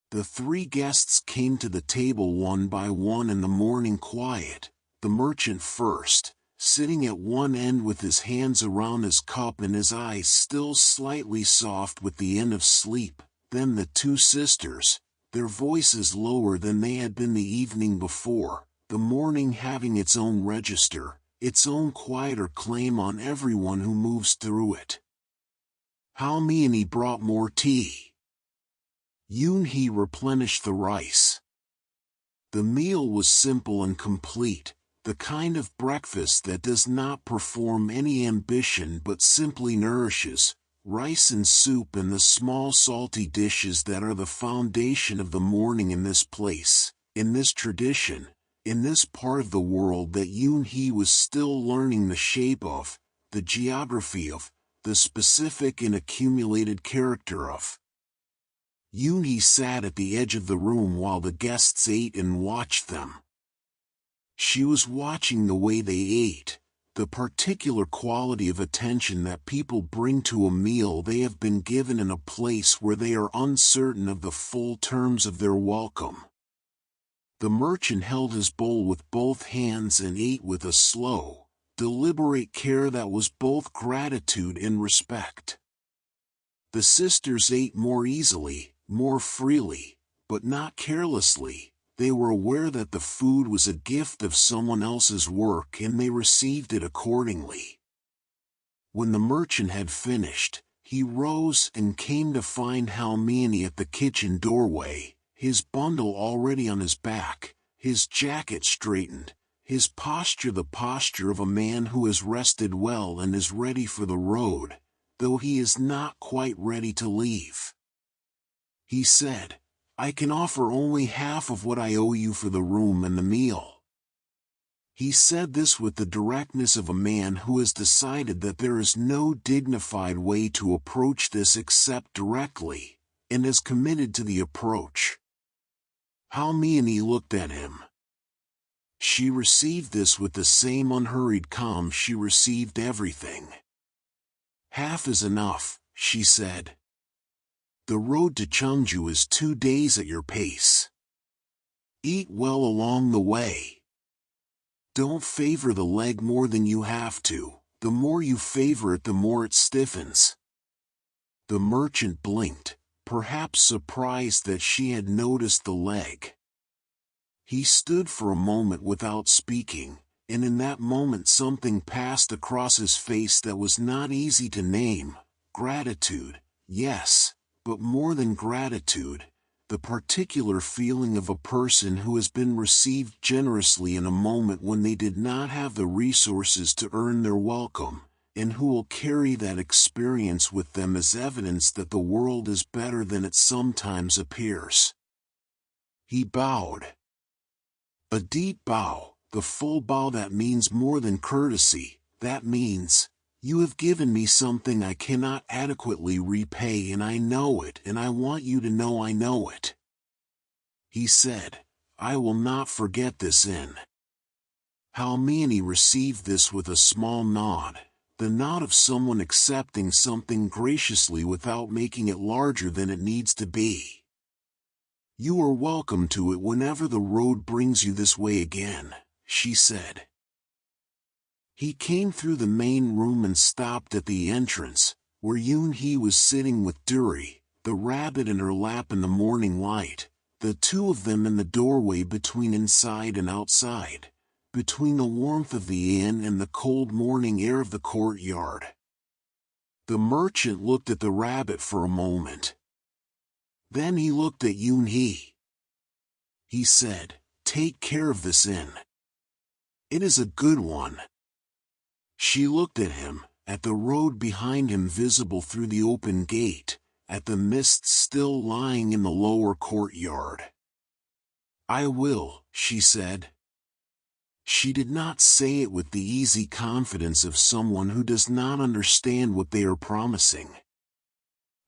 The 3 guests came to the table one by one in the morning quiet, the merchant first, sitting at one end with his hands around his cup and his eyes still slightly soft with the end of sleep. Then the two sisters, their voices lower than they had been the evening before, the morning having its own register, its own quieter claim on everyone who moves through it. Halmeoni brought more tea. Yoon-hee replenished the rice. The meal was simple and complete, the kind of breakfast that does not perform any ambition but simply nourishes, rice and soup and the small salty dishes that are the foundation of the morning in this place, in this tradition, in this part of the world that Yoon-hee was still learning the shape of, the geography of, the specific and accumulated character of. Yoon-hee sat at the edge of the room while the guests ate and watched them. She was watching the way they ate, the particular quality of attention that people bring to a meal they have been given in a place where they are uncertain of the full terms of their welcome. The merchant held his bowl with both hands and ate with a slow, deliberate care that was both gratitude and respect. The sisters ate more easily, more freely, but not carelessly. They were aware that the food was a gift of someone else's work and they received it accordingly. When the merchant had finished, he rose and came to find Halmeoni at the kitchen doorway, his bundle already on his back, his jacket straightened, his posture the posture of a man who has rested well and is ready for the road, though he is not quite ready to leave. He said, "I can offer only half of what I owe you for the room and the meal." He said this with the directness of a man who has decided that there is no dignified way to approach this except directly, and is committed to the approach. Halmeoni looked at him. She received this with the same unhurried calm she received everything. "Half is enough," she said. "The road to Gongju is 2 days at your pace. Eat well along the way. Don't favor the leg more than you have to. The more you favor it, the more it stiffens." The merchant blinked, perhaps surprised that she had noticed the leg. He stood for a moment without speaking, and in that moment something passed across his face that was not easy to name. Gratitude, yes, but more than gratitude, the particular feeling of a person who has been received generously in a moment when they did not have the resources to earn their welcome, and who will carry that experience with them as evidence that the world is better than it sometimes appears. He bowed. A deep bow, the full bow that means more than courtesy, that means, "You have given me something I cannot adequately repay and I know it and I want you to know I know it." He said, "I will not forget this in." Halmeoni received this with a small nod, the nod of someone accepting something graciously without making it larger than it needs to be. "You are welcome to it whenever the road brings you this way again," she said. He came through the main room and stopped at the entrance, where Yoon-hee was sitting with Duri, the rabbit in her lap in the morning light, the two of them in the doorway between inside and outside, between the warmth of the inn and the cold morning air of the courtyard. The merchant looked at the rabbit for a moment. Then he looked at Yoon-hee. He said, "Take care of this inn. It is a good one." She looked at him, at the road behind him visible through the open gate, at the mist still lying in the lower courtyard. "I will," she said. She did not say it with the easy confidence of someone who does not understand what they are promising.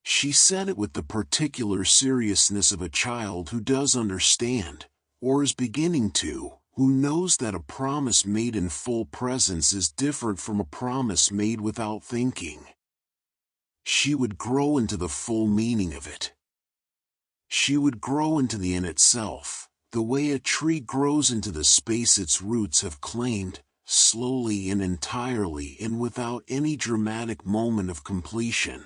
She said it with the particular seriousness of a child who does understand, or is beginning to, who knows that a promise made in full presence is different from a promise made without thinking. She would grow into the full meaning of it. She would grow into the inn itself, the way a tree grows into the space its roots have claimed, slowly and entirely and without any dramatic moment of completion.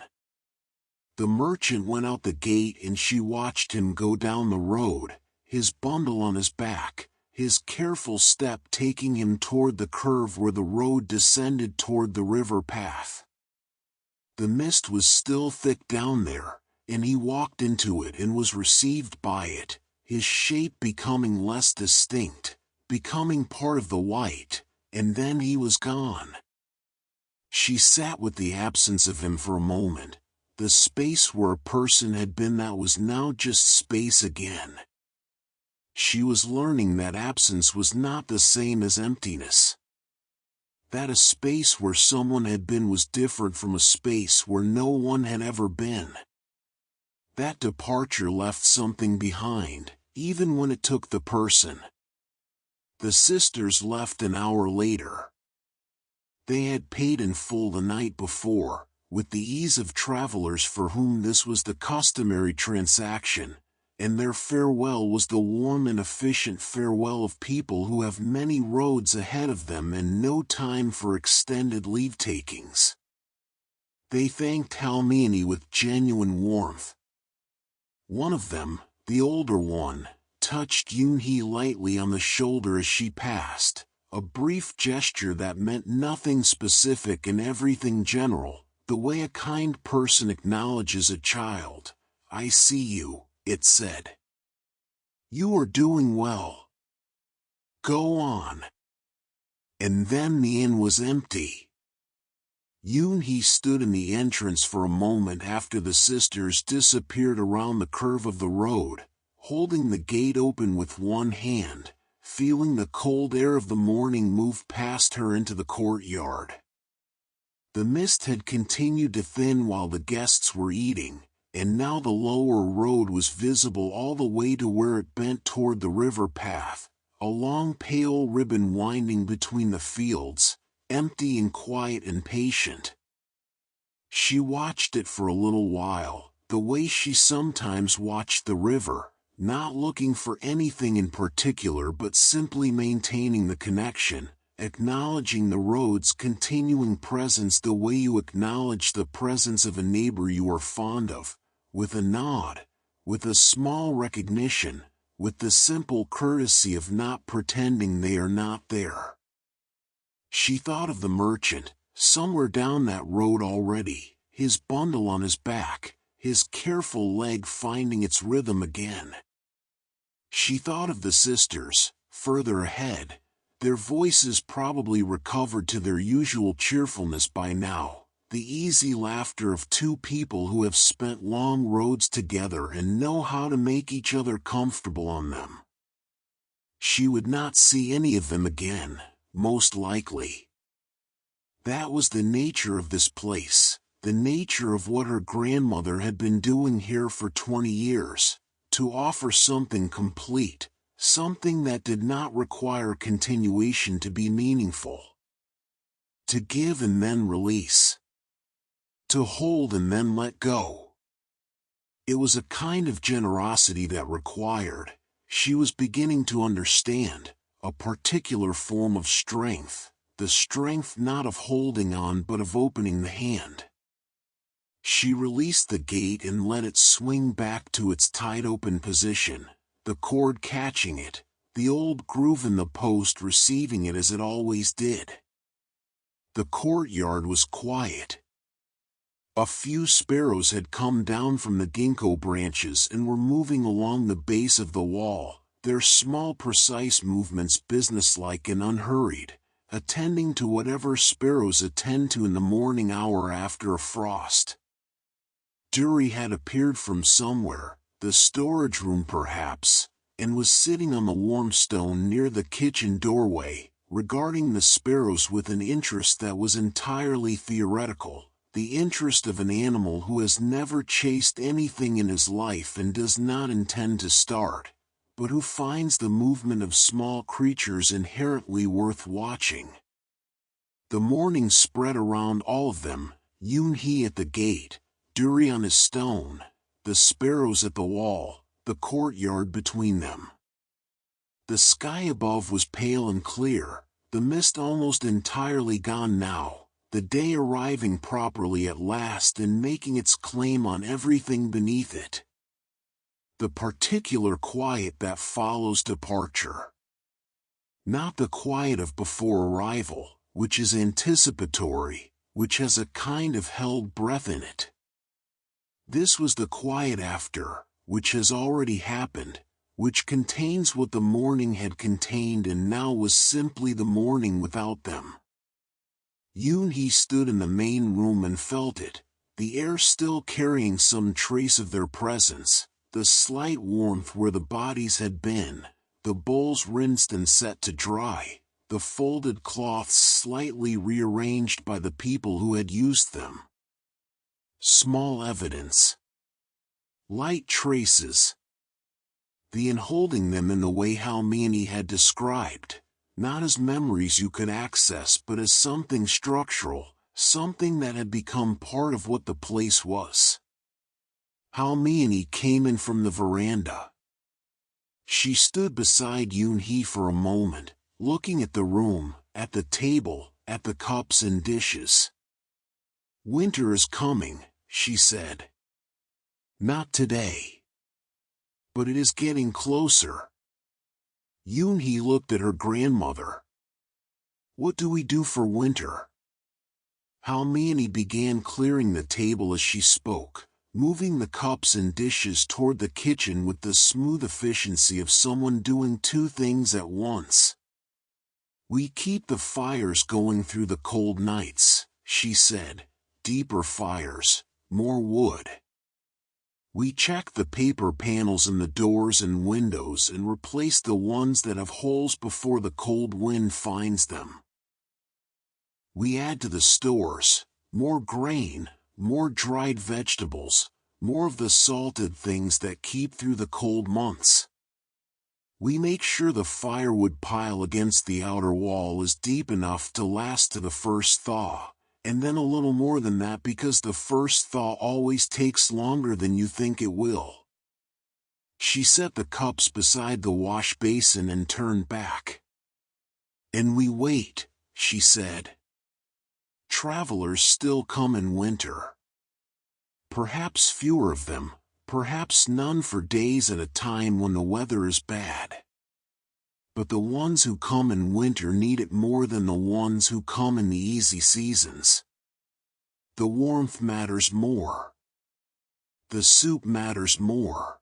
The merchant went out the gate and she watched him go down the road, his bundle on his back, his careful step taking him toward the curve where the road descended toward the river path. The mist was still thick down there, and he walked into it and was received by it, his shape becoming less distinct, becoming part of the white, and then he was gone. She sat with the absence of him for a moment, the space where a person had been that was now just space again. She was learning that absence was not the same as emptiness. That a space where someone had been was different from a space where no one had ever been. That departure left something behind, even when it took the person. The sisters left an hour later. They had paid in full the night before, with the ease of travelers for whom this was the customary transaction, and their farewell was the warm and efficient farewell of people who have many roads ahead of them and no time for extended leave-takings. They thanked Halmeoni with genuine warmth. One of them, the older one, touched Yoon-hee lightly on the shoulder as she passed, a brief gesture that meant nothing specific and everything general, the way a kind person acknowledges a child. "I see you," it said. "You are doing well. Go on." And then the inn was empty. Yoon-hee stood in the entrance for a moment after the sisters disappeared around the curve of the road, holding the gate open with one hand, feeling the cold air of the morning move past her into the courtyard. The mist had continued to thin while the guests were eating, and now the lower road was visible all the way to where it bent toward the river path, a long pale ribbon winding between the fields, empty and quiet and patient. She watched it for a little while, the way she sometimes watched the river, not looking for anything in particular but simply maintaining the connection, acknowledging the road's continuing presence the way you acknowledge the presence of a neighbor you are fond of, with a nod, with a small recognition, with the simple courtesy of not pretending they are not there. She thought of the merchant, somewhere down that road already, his bundle on his back, his careful leg finding its rhythm again. She thought of the sisters, further ahead, their voices probably recovered to their usual cheerfulness by now, the easy laughter of two people who have spent long roads together and know how to make each other comfortable on them. She would not see any of them again, most likely. That was the nature of this place, the nature of what her grandmother had been doing here for 20 years, to offer something complete, something that did not require continuation to be meaningful. To give and then release. To hold and then let go. It was a kind of generosity that required, she was beginning to understand, a particular form of strength, the strength not of holding on but of opening the hand. She released the gate and let it swing back to its tight open position, the cord catching it, the old groove in the post receiving it as it always did. The courtyard was quiet. A few sparrows had come down from the ginkgo branches and were moving along the base of the wall, their small precise movements businesslike and unhurried, attending to whatever sparrows attend to in the morning hour after a frost. Duri had appeared from somewhere, the storage room perhaps, and was sitting on the warm stone near the kitchen doorway, regarding the sparrows with an interest that was entirely theoretical, the interest of an animal who has never chased anything in his life and does not intend to start, but who finds the movement of small creatures inherently worth watching. The morning spread around all of them, Yoon-hee at the gate, Duri on his stone, the sparrows at the wall, the courtyard between them. The sky above was pale and clear, the mist almost entirely gone now, the day arriving properly at last and making its claim on everything beneath it. The particular quiet that follows departure. Not the quiet of before arrival, which is anticipatory, which has a kind of held breath in it. This was the quiet after, which has already happened, which contains what the morning had contained and now was simply the morning without them. Yoon-hee stood in the main room and felt it, the air still carrying some trace of their presence, the slight warmth where the bodies had been, the bowls rinsed and set to dry, the folded cloths slightly rearranged by the people who had used them. Small evidence. Light traces. The enholding them in the way Halmeoni had described, not as memories you could access but as something structural, something that had become part of what the place was. Halmeoni came in from the veranda. She stood beside Yoon-hee for a moment, looking at the room, at the table, at the cups and dishes. "Winter is coming," she said. "Not today. But it is getting closer." Yoon-hee looked at her grandmother. "What do we do for winter?" Halmeoni began clearing the table as she spoke, moving the cups and dishes toward the kitchen with the smooth efficiency of someone doing two things at once. "We keep the fires going through the cold nights," she said, "deeper fires, more wood. We check the paper panels in the doors and windows and replace the ones that have holes before the cold wind finds them. We add to the stores, more grain, more dried vegetables, more of the salted things that keep through the cold months. We make sure the firewood pile against the outer wall is deep enough to last to the first thaw, and then a little more than that because the first thaw always takes longer than you think it will." She set the cups beside the wash basin and turned back. "And we wait," she said. "Travelers still come in winter. Perhaps fewer of them, perhaps none for days at a time when the weather is bad. But the ones who come in winter need it more than the ones who come in the easy seasons. The warmth matters more. The soup matters more.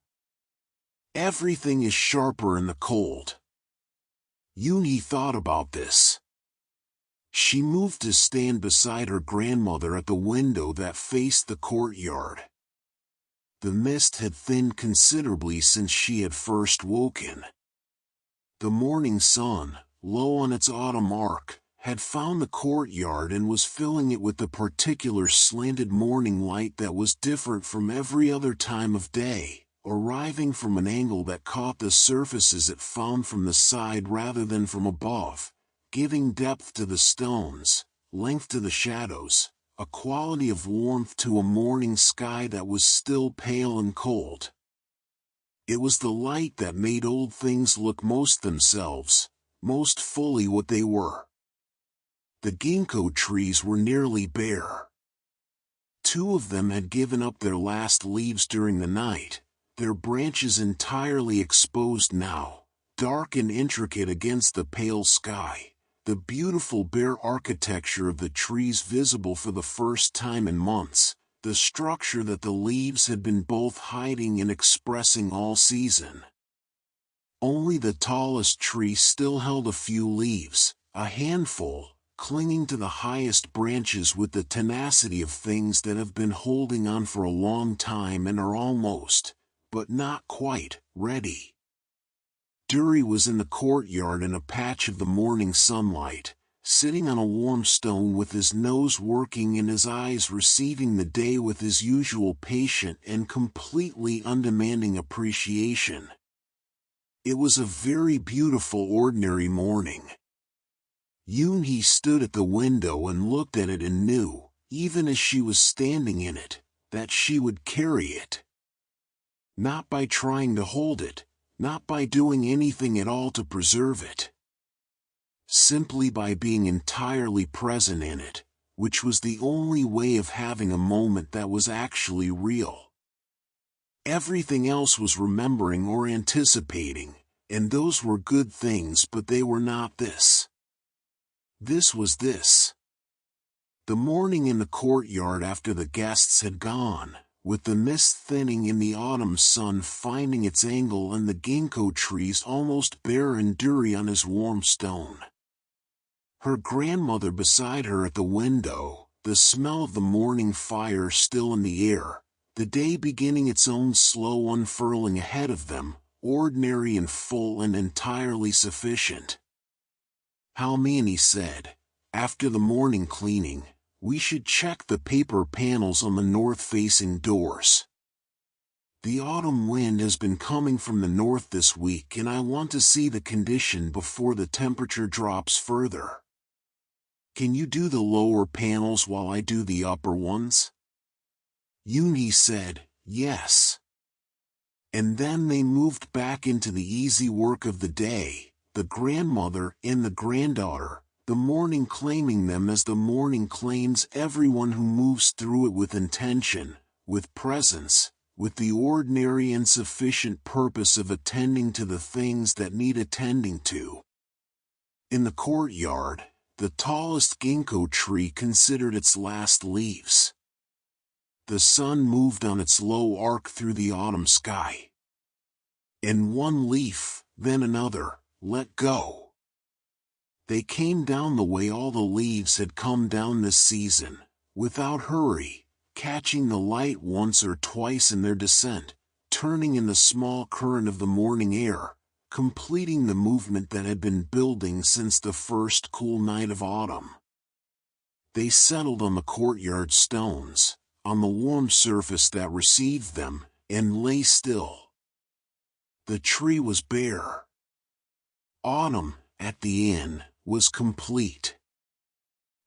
Everything is sharper in the cold." Yoon-hee thought about this. She moved to stand beside her grandmother at the window that faced the courtyard. The mist had thinned considerably since she had first woken. The morning sun, low on its autumn arc, had found the courtyard and was filling it with the particular slanted morning light that was different from every other time of day, arriving from an angle that caught the surfaces it found from the side rather than from above, giving depth to the stones, length to the shadows, a quality of warmth to a morning sky that was still pale and cold. It was the light that made old things look most themselves, most fully what they were. The ginkgo trees were nearly bare. Two of them had given up their last leaves during the night, their branches entirely exposed now, dark and intricate against the pale sky, the beautiful bare architecture of the trees visible for the first time in months, the structure that the leaves had been both hiding and expressing all season. Only the tallest tree still held a few leaves, a handful, clinging to the highest branches with the tenacity of things that have been holding on for a long time and are almost, but not quite, ready. Duri was in the courtyard in a patch of the morning sunlight, sitting on a warm stone with his nose working and his eyes receiving the day with his usual patient and completely undemanding appreciation. It was a very beautiful ordinary morning. Yoon-hee stood at the window and looked at it and knew, even as she was standing in it, that she would carry it. Not by trying to hold it, not by doing anything at all to preserve it. simply by being entirely present in it, which was the only way of having a moment that was actually real. Everything else was remembering or anticipating, and those were good things, but they were not this. This was this. The morning in the courtyard after the guests had gone, with the mist thinning and the autumn sun finding its angle and the ginkgo trees almost bare and Duri on his warm stone. Her grandmother beside her at the window, the smell of the morning fire still in the air, the day beginning its own slow unfurling ahead of them, ordinary and full and entirely sufficient. Halmeoni said, after the morning cleaning, we should check the paper panels on the north-facing doors. The autumn wind has been coming from the north this week and I want to see the condition before the temperature drops further. Can you do the lower panels while I do the upper ones? Yoon-hee said, yes. And then they moved back into the easy work of the day, the grandmother and the granddaughter, the morning claiming them as the morning claims everyone who moves through it with intention, with presence, with the ordinary and sufficient purpose of attending to the things that need attending to. In the courtyard, the tallest ginkgo tree considered its last leaves. The sun moved on its low arc through the autumn sky. And one leaf, then another, let go. They came down the way all the leaves had come down this season, without hurry, catching the light once or twice in their descent, turning in the small current of the morning air, completing the movement that had been building since the first cool night of autumn. They settled on the courtyard stones, on the warm surface that received them, and lay still. The tree was bare. Autumn, at the inn, was complete.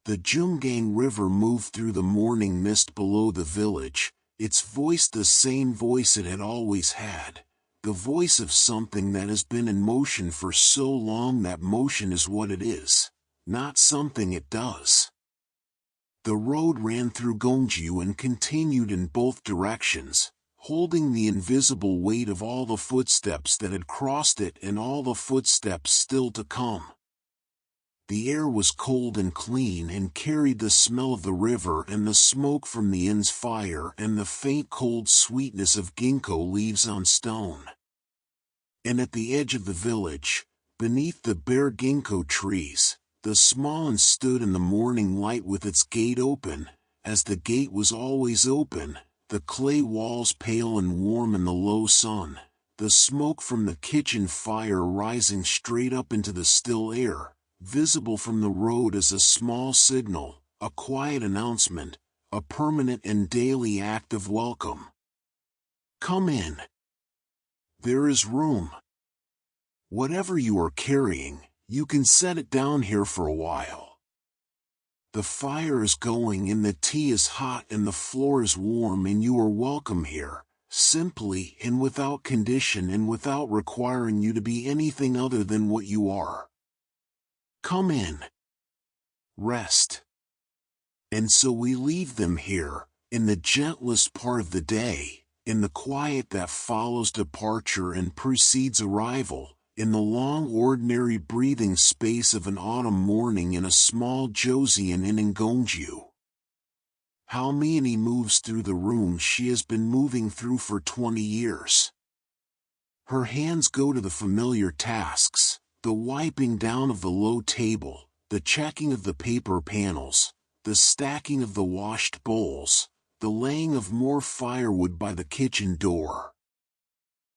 The Geumgang River moved through the morning mist below the village, its voice the same voice it had always had, the voice of something that has been in motion for so long that motion is what it is, not something it does. The road ran through Gongju and continued in both directions, holding the invisible weight of all the footsteps that had crossed it and all the footsteps still to come. The air was cold and clean and carried the smell of the river and the smoke from the inn's fire and the faint cold sweetness of ginkgo leaves on stone. And at the edge of the village, beneath the bare ginkgo trees, the small inn stood in the morning light with its gate open, as the gate was always open, the clay walls pale and warm in the low sun, the smoke from the kitchen fire rising straight up into the still air, visible from the road as a small signal, a quiet announcement, a permanent and daily act of welcome. Come in. There is room. Whatever you are carrying, you can set it down here for a while. The fire is going and the tea is hot and the floor is warm and you are welcome here, simply and without condition and without requiring you to be anything other than what you are. Come in. Rest. And so we leave them here, in the gentlest part of the day, in the quiet that follows departure and precedes arrival, in the long ordinary breathing space of an autumn morning in a small Joseon inn in Gongju. Halmeoni moves through the room she has been moving through for 20 years. Her hands go to the familiar tasks, the wiping down of the low table, the checking of the paper panels, the stacking of the washed bowls, the laying of more firewood by the kitchen door.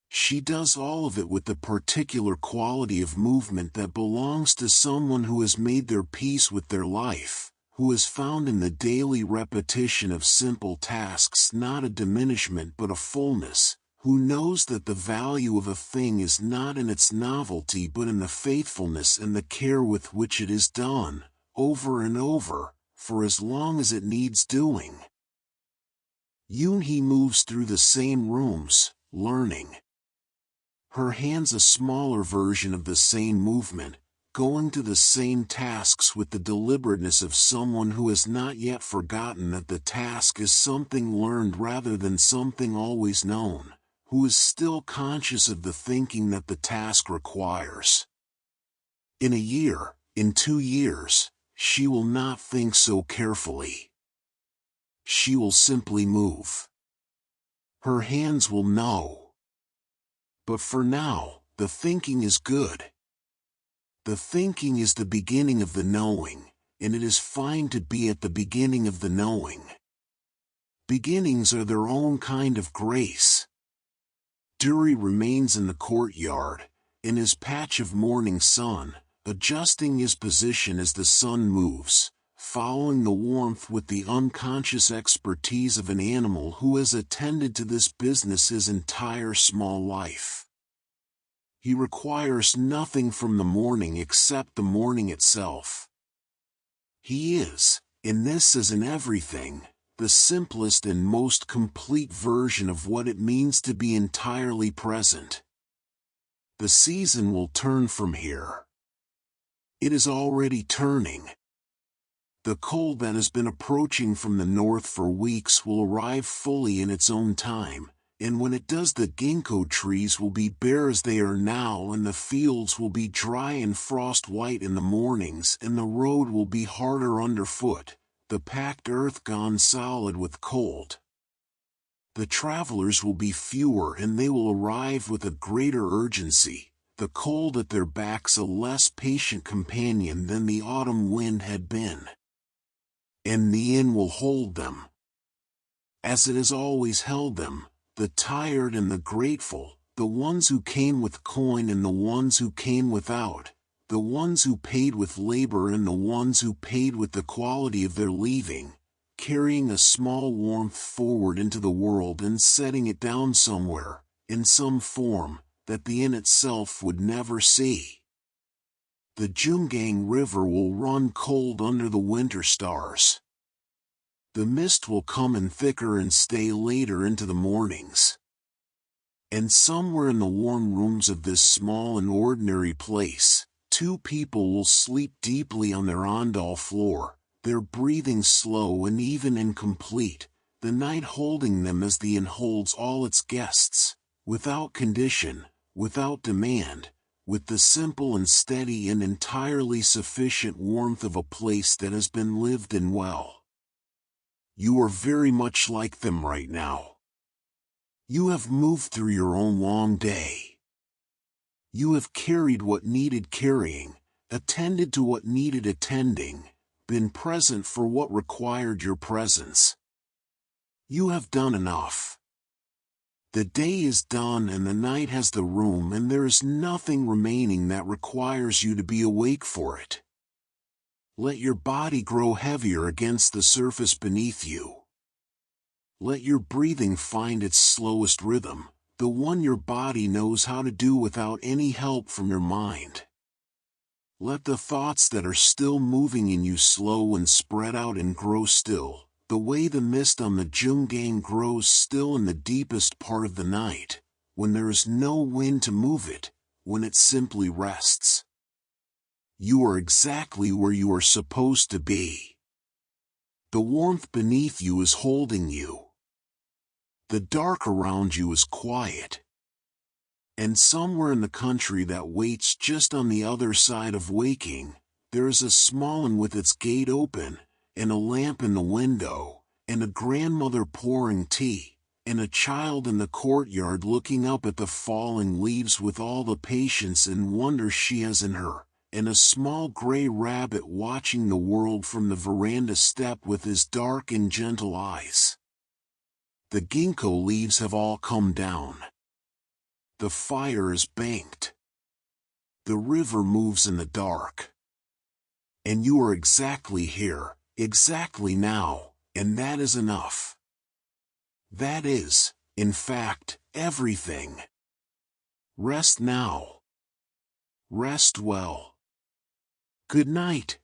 She does all of it with the particular quality of movement that belongs to someone who has made their peace with their life, who has found in the daily repetition of simple tasks not a diminishment but a fullness, who knows that the value of a thing is not in its novelty but in the faithfulness and the care with which it is done, over and over, for as long as it needs doing. Yoon-hee moves through the same rooms, learning. Her hands a smaller version of the same movement, going to the same tasks with the deliberateness of someone who has not yet forgotten that the task is something learned rather than something always known, who is still conscious of the thinking that the task requires. In a year, in 2 years, she will not think so carefully. She will simply move. Her hands will know. But for now, the thinking is good. The thinking is the beginning of the knowing, and it is fine to be at the beginning of the knowing. Beginnings are their own kind of grace. Duri remains in the courtyard, in his patch of morning sun, adjusting his position as the sun moves, following the warmth with the unconscious expertise of an animal who has attended to this business his entire small life. He requires nothing from the morning except the morning itself. He is, in this as in everything, the simplest and most complete version of what it means to be entirely present. The season will turn from here. It is already turning. The cold that has been approaching from the north for weeks will arrive fully in its own time, and when it does, the ginkgo trees will be bare as they are now, and the fields will be dry and frost-white in the mornings, and the road will be harder underfoot, the packed earth gone solid with cold. The travelers will be fewer and they will arrive with a greater urgency, the cold at their backs a less patient companion than the autumn wind had been. And the inn will hold them. As it has always held them, the tired and the grateful, the ones who came with coin and the ones who came without, the ones who paid with labor and the ones who paid with the quality of their leaving, carrying a small warmth forward into the world and setting it down somewhere, in some form, that the inn itself would never see. The Geumgang River will run cold under the winter stars. The mist will come in thicker and stay later into the mornings. And somewhere in the warm rooms of this small and ordinary place, 2 people will sleep deeply on their ondal floor, their breathing slow and even incomplete, the night holding them as the inn holds all its guests, without condition, without demand, with the simple and steady and entirely sufficient warmth of a place that has been lived in well. You are very much like them right now. You have moved through your own long day. You have carried what needed carrying, attended to what needed attending, been present for what required your presence. You have done enough. The day is done and the night has the room, and there is nothing remaining that requires you to be awake for it. Let your body grow heavier against the surface beneath you. Let your breathing find its slowest rhythm, the one your body knows how to do without any help from your mind. Let the thoughts that are still moving in you slow and spread out and grow still, the way the mist on the Geumgang grows still in the deepest part of the night, when there is no wind to move it, when it simply rests. You are exactly where you are supposed to be. The warmth beneath you is holding you. The dark around you is quiet. And somewhere in the country that waits just on the other side of waking, there is a small inn with its gate open, and a lamp in the window, and a grandmother pouring tea, and a child in the courtyard looking up at the falling leaves with all the patience and wonder she has in her, and a small gray rabbit watching the world from the veranda step with his dark and gentle eyes. The ginkgo leaves have all come down. The fire is banked. The river moves in the dark. And you are exactly here, exactly now, and that is enough. That is, in fact, everything. Rest now. Rest well. Good night.